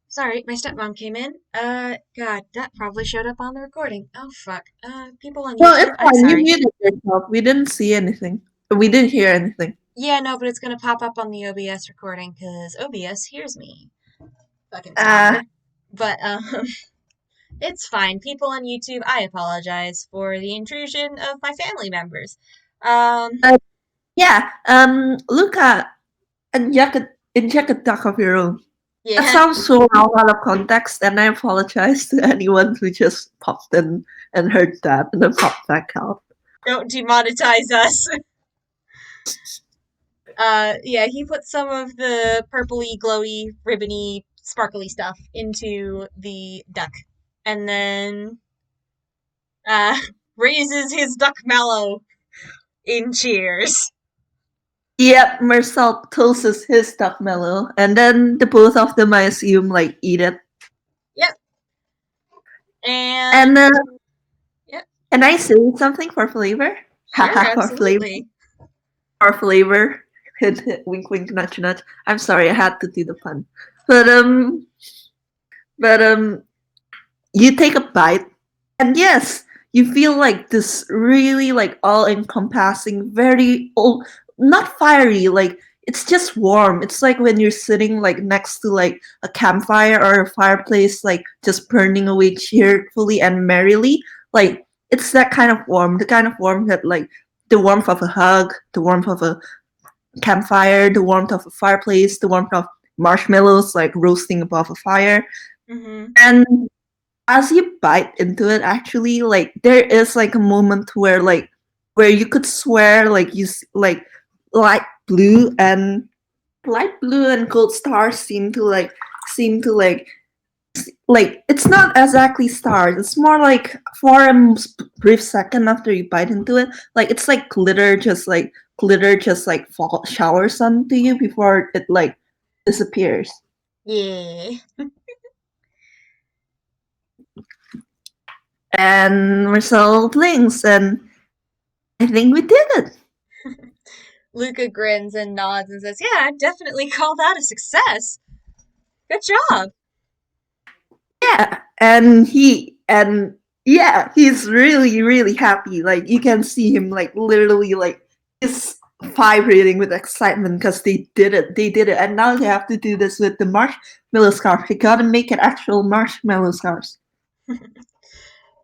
Sorry, my stepmom came in. God, that probably showed up on the recording. Oh, fuck. People on YouTube, Well, it's I'm fine. You sorry. muted yourself. We didn't see anything. We didn't hear anything. Yeah, no, but it's gonna pop up on the OBS recording, because OBS hears me. Fucking bummer. But, it's fine. People on YouTube, I apologize for the intrusion of my family members. Yeah, Luka, inject a duck of your own. Yeah. That sounds so wrong out of context, and I apologize to anyone who just popped in and heard that and then popped back out. Don't demonetize us. Yeah, he puts some of the purpley, glowy, ribbony, sparkly stuff into the duck, and then uh, raises his duck mallow in cheers. Yep, Mersel toasts his duck mellow, and then the both of them, I assume, like eat it. Yep. And yep. Can I say something for flavor? Sure, Haha, for flavor. absolutely. For flavor. Hit, hit, wink, wink, nudge, nudge. I'm sorry, I had to do the pun. But you take a bite, and yes, you feel like this really like all-encompassing, very old, not fiery, like it's just warm. It's like when you're sitting like next to like a campfire or a fireplace, like just burning away cheerfully and merrily. Like it's that kind of warm, the kind of warmth that like the warmth of a hug, the warmth of a campfire, the warmth of a fireplace, the warmth of marshmallows like roasting above a fire. Mm-hmm. And as you bite into it, actually, like there is like a moment where you could swear like like light blue and light blue and gold stars seem to like it's not exactly stars. It's more like for a brief second after you bite into it, like it's like glitter just like fall showers onto you before it like disappears. Yeah. And Marcel blinks, and I think we did it. Luka grins and nods and says, "Yeah, I'd definitely call that a success. Good job." Yeah, he's really really happy. Like you can see him like literally like he's vibrating with excitement because they did it, and now they have to do this with the marshmallow scarf. They gotta make it actual marshmallow scarves.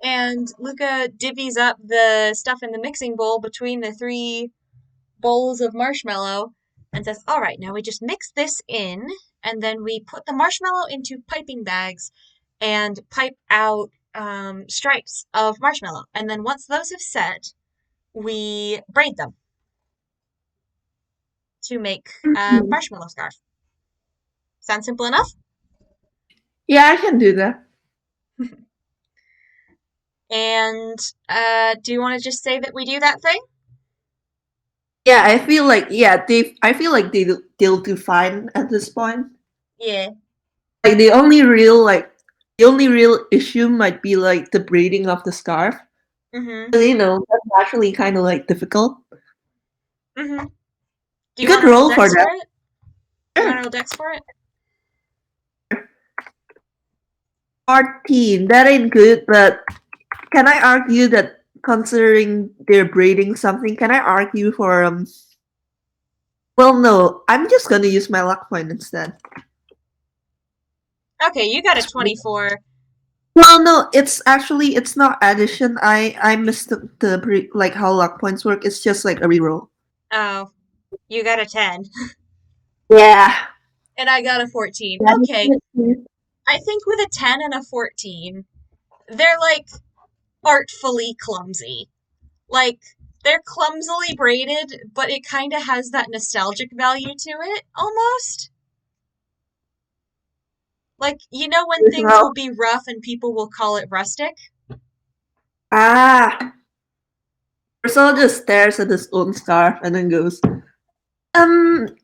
And Luka divvies up the stuff in the mixing bowl between the 3 bowls of marshmallow and says, "All right, now we just mix this in, and then we put the marshmallow into piping bags and pipe out stripes of marshmallow. And then once those have set, we braid them to make a marshmallow scarf. Sound simple enough?" Yeah, I can do that. And do you want to just say that we do that thing? Yeah, I feel like they'll do fine at this point. Yeah. Like the only real issue might be like the braiding of the scarf. Mm-hmm. That's actually kind of like difficult. Mm-hmm. Do You you want could to roll roll for dex for that. it? Do you want to roll dex for it? 14. That ain't good, but can I argue that considering they're braiding something, can I argue for well no, I'm just gonna use my luck point instead. Okay, you got a 24. Well no, it's not addition. I missed like how luck points work. It's just like a reroll. Oh, you got a 10. Yeah. And I got a 14. That Okay, is it. I think with a 10 and a 14, they're like artfully clumsy. Like, they're clumsily braided, but it kind of has that nostalgic value to it, almost. Like, you know when things will Well, be rough and people will call it rustic? ah. Ursula just stares at his own scarf and then goes,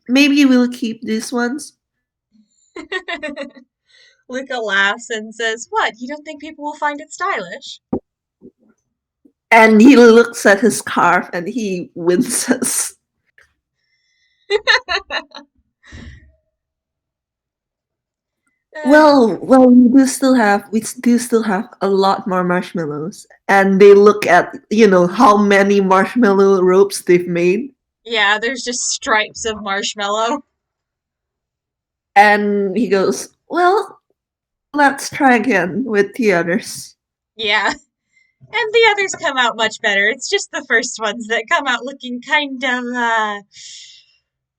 maybe we'll keep these ones. Luka laughs and says, "What, you don't think people will find it stylish?" And he looks at his scarf and he winces. Well, we do still have a lot more marshmallows, and they look at how many marshmallow ropes they've made, Yeah, there's just stripes of marshmallow. and he goes, "Well, let's try again with the others." Yeah. And the others come out much better. It's just the first ones that come out looking kind of,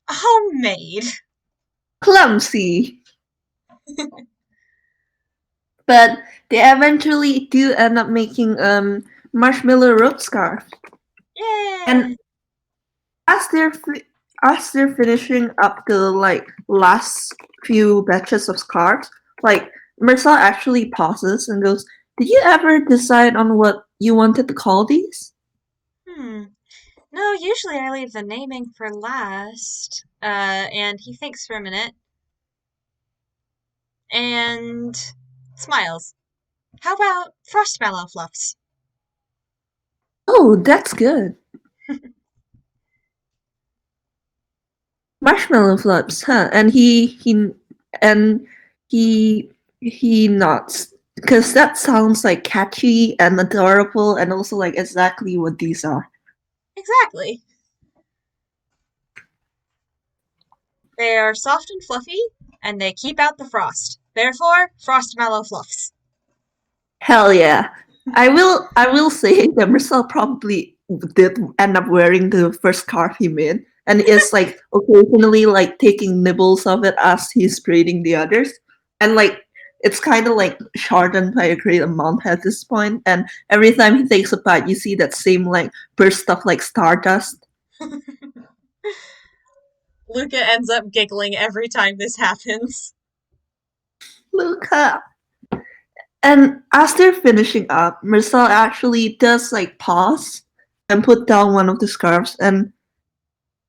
homemade. Clumsy, but they eventually do end up making marshmallow rope scarf, Yeah. and as they're as they're finishing up the last few batches of scarves, Mersel actually pauses and goes, "Did you ever decide on what you wanted to call these?" No, usually I leave the naming for last. And he thinks for a minute and smiles. How about Mers-mallow fluffs? Oh, that's good. Marshmallow fluffs, huh? And he nods because that sounds like catchy and adorable, and also like exactly what these are. Exactly. They are soft and fluffy, and they keep out the frost. Therefore, Mers-mallow fluffs. Hell yeah! I will say that Marcel probably did end up wearing the first scarf he made, and is like occasionally like taking nibbles of it as he's braiding the others, and like it's kind of like shortened by a great amount at this point. And every time he takes a bite, you see that same like burst of like stardust. Luka ends up giggling every time this happens. Luka. And as they're finishing up, Marcel actually does like pause and put down one of the scarves. And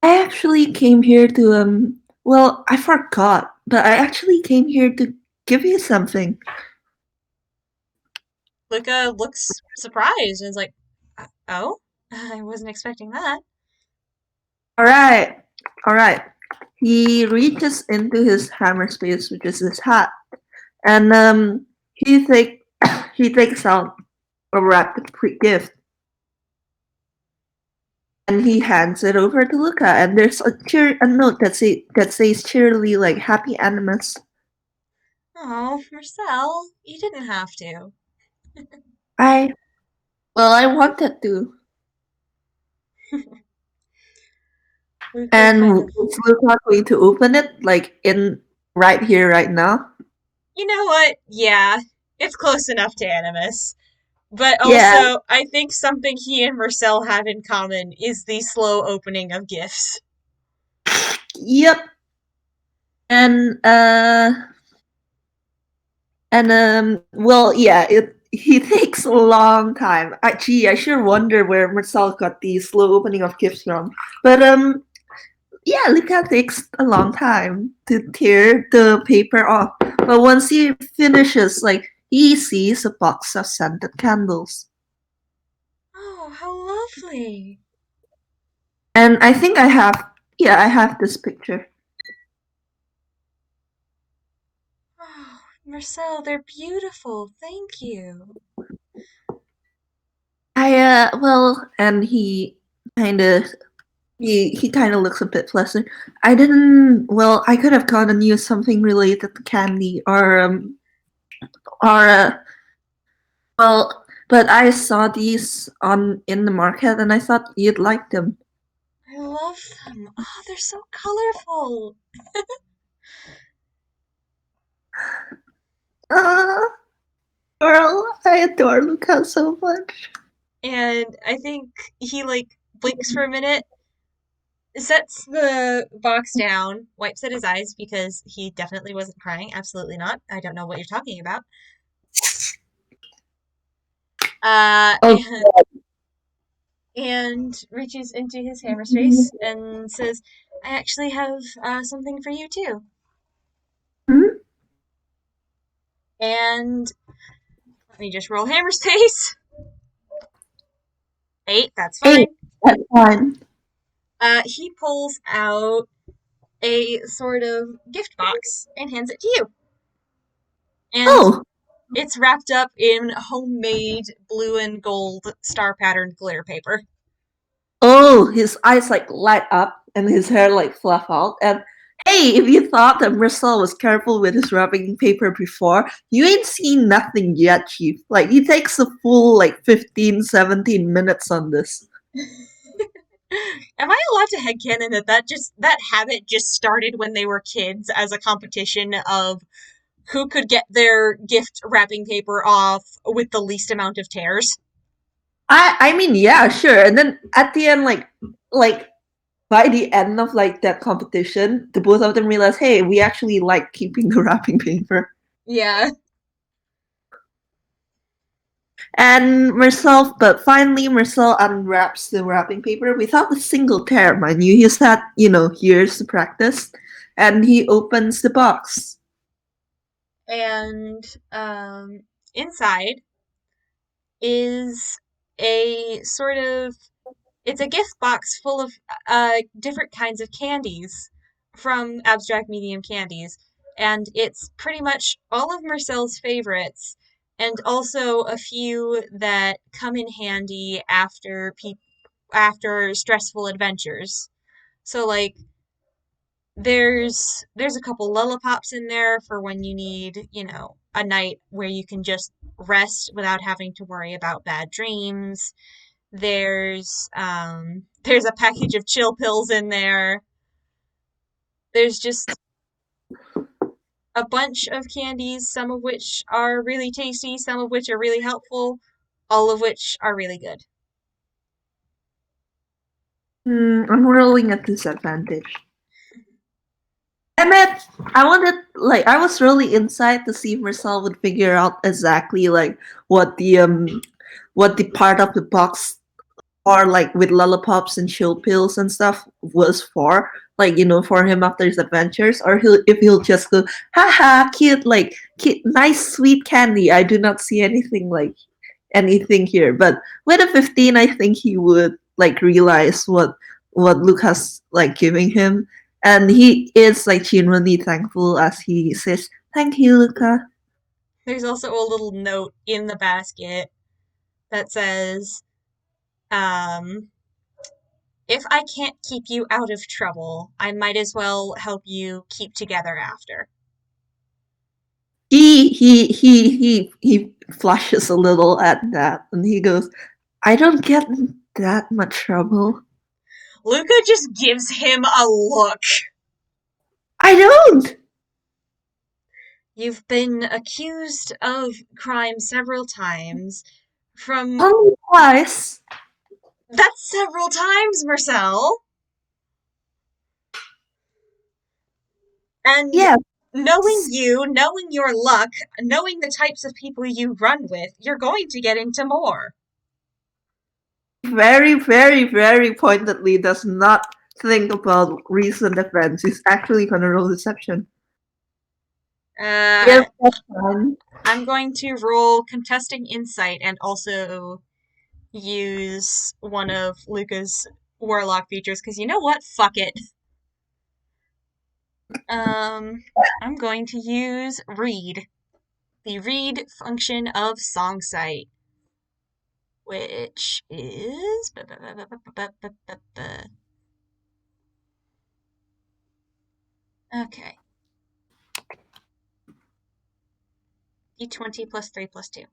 I actually came here to well, I forgot, but I actually came here to give you something. Luka looks surprised and is like, "Oh, I wasn't expecting that." Alright. Alright. He reaches into his hammer space, which is his hat, and he take he takes out a wrapped gift and he hands it over to Luca, and there's a note that says cheerily like "Happy Animus." Oh, Mersel, you didn't have to. I I wanted to. Luka kind And of, is Luca going to open it like in right here, right now? you know what? Yeah, it's close enough to animus. But Yeah. also, I think something he and Mersel have in common is the slow opening of gifts. Yep. And well, yeah, he takes a long time. Gee, I sure wonder where Marcel got the slow opening of gifts from. But yeah, Luca takes a long time to tear the paper off. But once he finishes, like he sees a box of scented candles. Oh, how lovely. And I think I have this picture. Oh, Mersel, they're beautiful. Thank you. And kind of he kind of looks a bit flustered. I didn't. Well, I could have gotten you something related to candy or but I saw these on in the market and I thought you'd like them. I love them. Oh, they're so colorful. Ah, girl, I adore Luca so much. And I think he, like, blinks for a minute, sets the box down, wipes at his eyes because he definitely wasn't crying. Absolutely not. I don't know what you're talking about. Uh, Oh, and, and reaches into his hammer space and says, I actually have something for you too. hmm? And let me just roll hammer space. 8, that's Hey, fine. that's fine. He pulls out a sort of gift box and hands it to you. And Oh, it's wrapped up in homemade blue and gold star patterned glitter paper. oh, his eyes like light up and his hair like fluff out. And hey, if you thought that Mersel was careful with his wrapping paper before, you ain't seen nothing yet, Chief. Like, he takes a full like 15, 17 minutes on this. Am I allowed to headcanon that habit just started when they were kids as a competition of who could get their gift wrapping paper off with the least amount of tears? I mean, yeah, sure. And then at the end, like by the end of like that competition, the both of them realize, hey, we actually like keeping the wrapping paper. Yeah. And but finally Mersel unwraps the wrapping paper without a single tear, mind you. He's had, years to practice. And he opens the box. And inside is a sort of it's a gift box full of different kinds of candies from Abstract Medium Candies, and it's pretty much all of Marcel's favorites, and also a few that come in handy after stressful adventures. So like there's a couple lollipops in there for when you need, a night where you can just rest without having to worry about bad dreams. There's a package of chill pills in there. There's just a bunch of candies, some of which are really tasty, some of which are really helpful, all of which are really good. I'm rolling at disadvantage. I was really inside to see if Marcel would figure out exactly like what the part of the box or like with lollipops and chill pills and stuff was for, like, for him after his adventures, or he'll just go, haha, cute, like cute, nice sweet candy. I do not see anything here. But with a 15, I think he would like realize what Luca's like giving him. And he is like genuinely thankful as he says, "Thank you, Luka." There's also a little note in the basket that says, if I can't keep you out of trouble, I might as well help you keep together after. He flushes a little at that, and he goes, "I don't get in that much trouble." Luka just gives him a look. I don't. You've been accused of crime several times. From Only twice. That's several times, Mersel. And Yeah. knowing you, knowing your luck, knowing the types of people you run with, you're going to get into more. Very, very, very pointedly does not think about recent events. He's actually gonna roll deception. Uh, That's fine. I'm going to roll contesting insight and also use one of Luka's warlock features, because you know what? Fuck it. I'm going to use read. The read function of Songsight, which is okay. D20 plus 3 plus 2.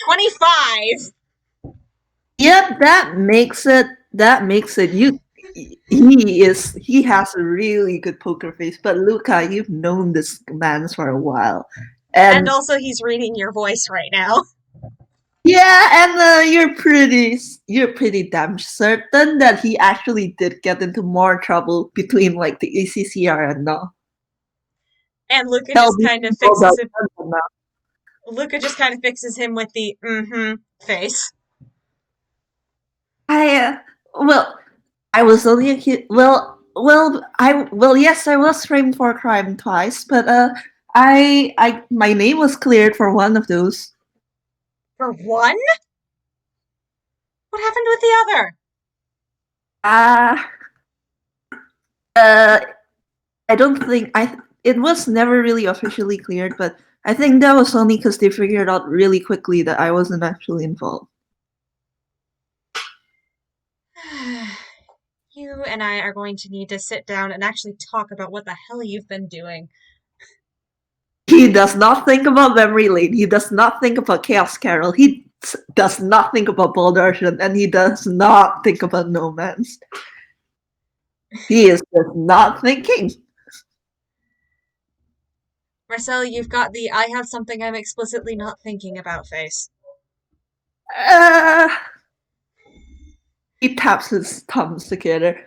25! Yep, that makes it. He has a really good poker face. But Luka, you've known this man for a while, And also he's reading your voice right now. yeah, and you're pretty damn certain that he actually did get into more trouble between like the ACCR and now. And Luka Hell, just kind of fixes him. Luka just kind of fixes him with the face. I was only a kid. Yes, I was framed for a crime twice, but my name was cleared for one of those. For one? What happened with the other? I don't think it was never really officially cleared, but I think that was only because they figured out really quickly that I wasn't actually involved. You and I are going to need to sit down and actually talk about what the hell you've been doing. He does not think about Memory Lane. He does not think about Chaos Carol. He does not think about Baldarshan, and he does not think about No Man's. He is just not thinking. Mersel, you've got the I have something I'm explicitly not thinking about face. Uh, he taps his thumbs together.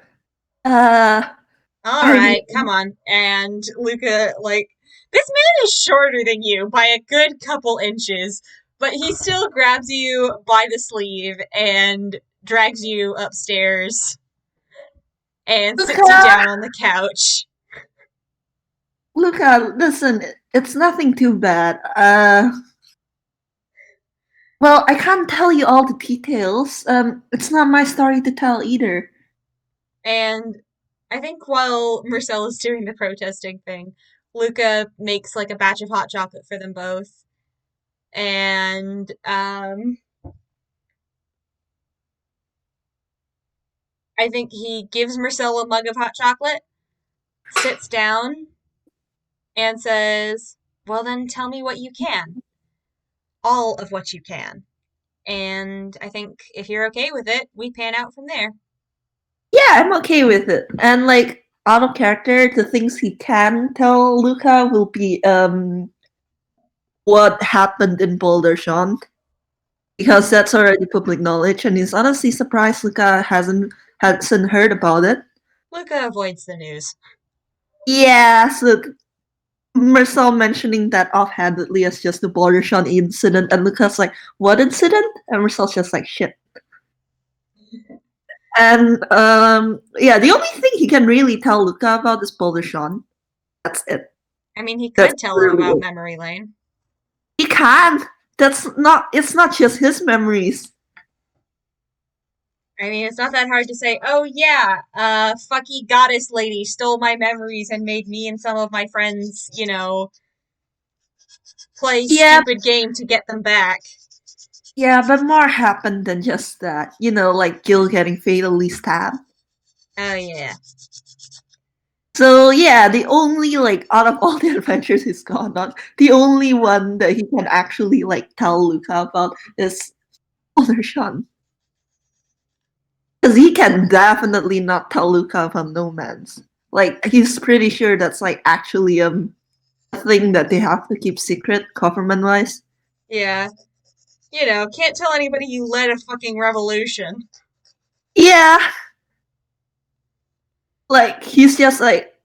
Uh, All I right, mean, come on. And Luka, like, this man is shorter than you by a good couple inches, but he still grabs you by the sleeve and drags you upstairs and sits you Luka, down on the couch. Luka, listen, it's nothing too bad. Well, I can't tell you all the details. It's not my story to tell either. And I think while Mersel is doing the protesting thing, Luka makes like a batch of hot chocolate for them both. And I think he gives Mersel a mug of hot chocolate, sits down, and says, well, then tell me what you can. All of what you can. And I think if you're okay with it, we pan out from there. Yeah, I'm okay with it. And like out of character, the things he can tell Luka will be what happened in Boulder Sean. Because that's already public knowledge, and he's honestly surprised Luka hasn't heard about it. Luka avoids the news. Yeah, so Mersel mentioning that offhandedly as just the Boulder Sean incident, and Luka's like, "What incident?" And Mersel's just like, "Shit." And yeah, the only thing he can really tell Luka about is Boulder Sean. That's it. I mean, he That's could tell him really about it. Memory Lane. He can't. It's not just his memories. I mean, it's not that hard to say, oh yeah, fucky goddess lady stole my memories and made me and some of my friends, play Yeah, stupid game to get them back. yeah, but more happened than just that. Like Gil getting fatally stabbed. Oh yeah. So yeah, the only like out of all the adventures he's gone on, the only one that he can actually like tell Luka about is Older Sean. Because he can definitely not tell Luka about No Man's. Like he's pretty sure that's like actually a thing that they have to keep secret government wise. Yeah. Can't tell anybody you led a fucking revolution. Yeah. Like he's just like,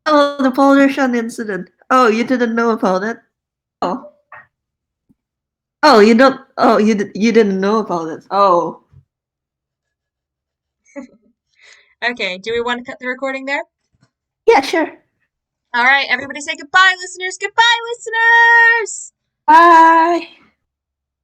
oh, the Boulder Sean incident. Oh, you didn't know about it? Oh. Oh, you don't. Oh, you didn't know about it. Oh. Okay, do we want to cut the recording there? Yeah, sure. All right, everybody say goodbye, listeners. Goodbye, listeners! Bye.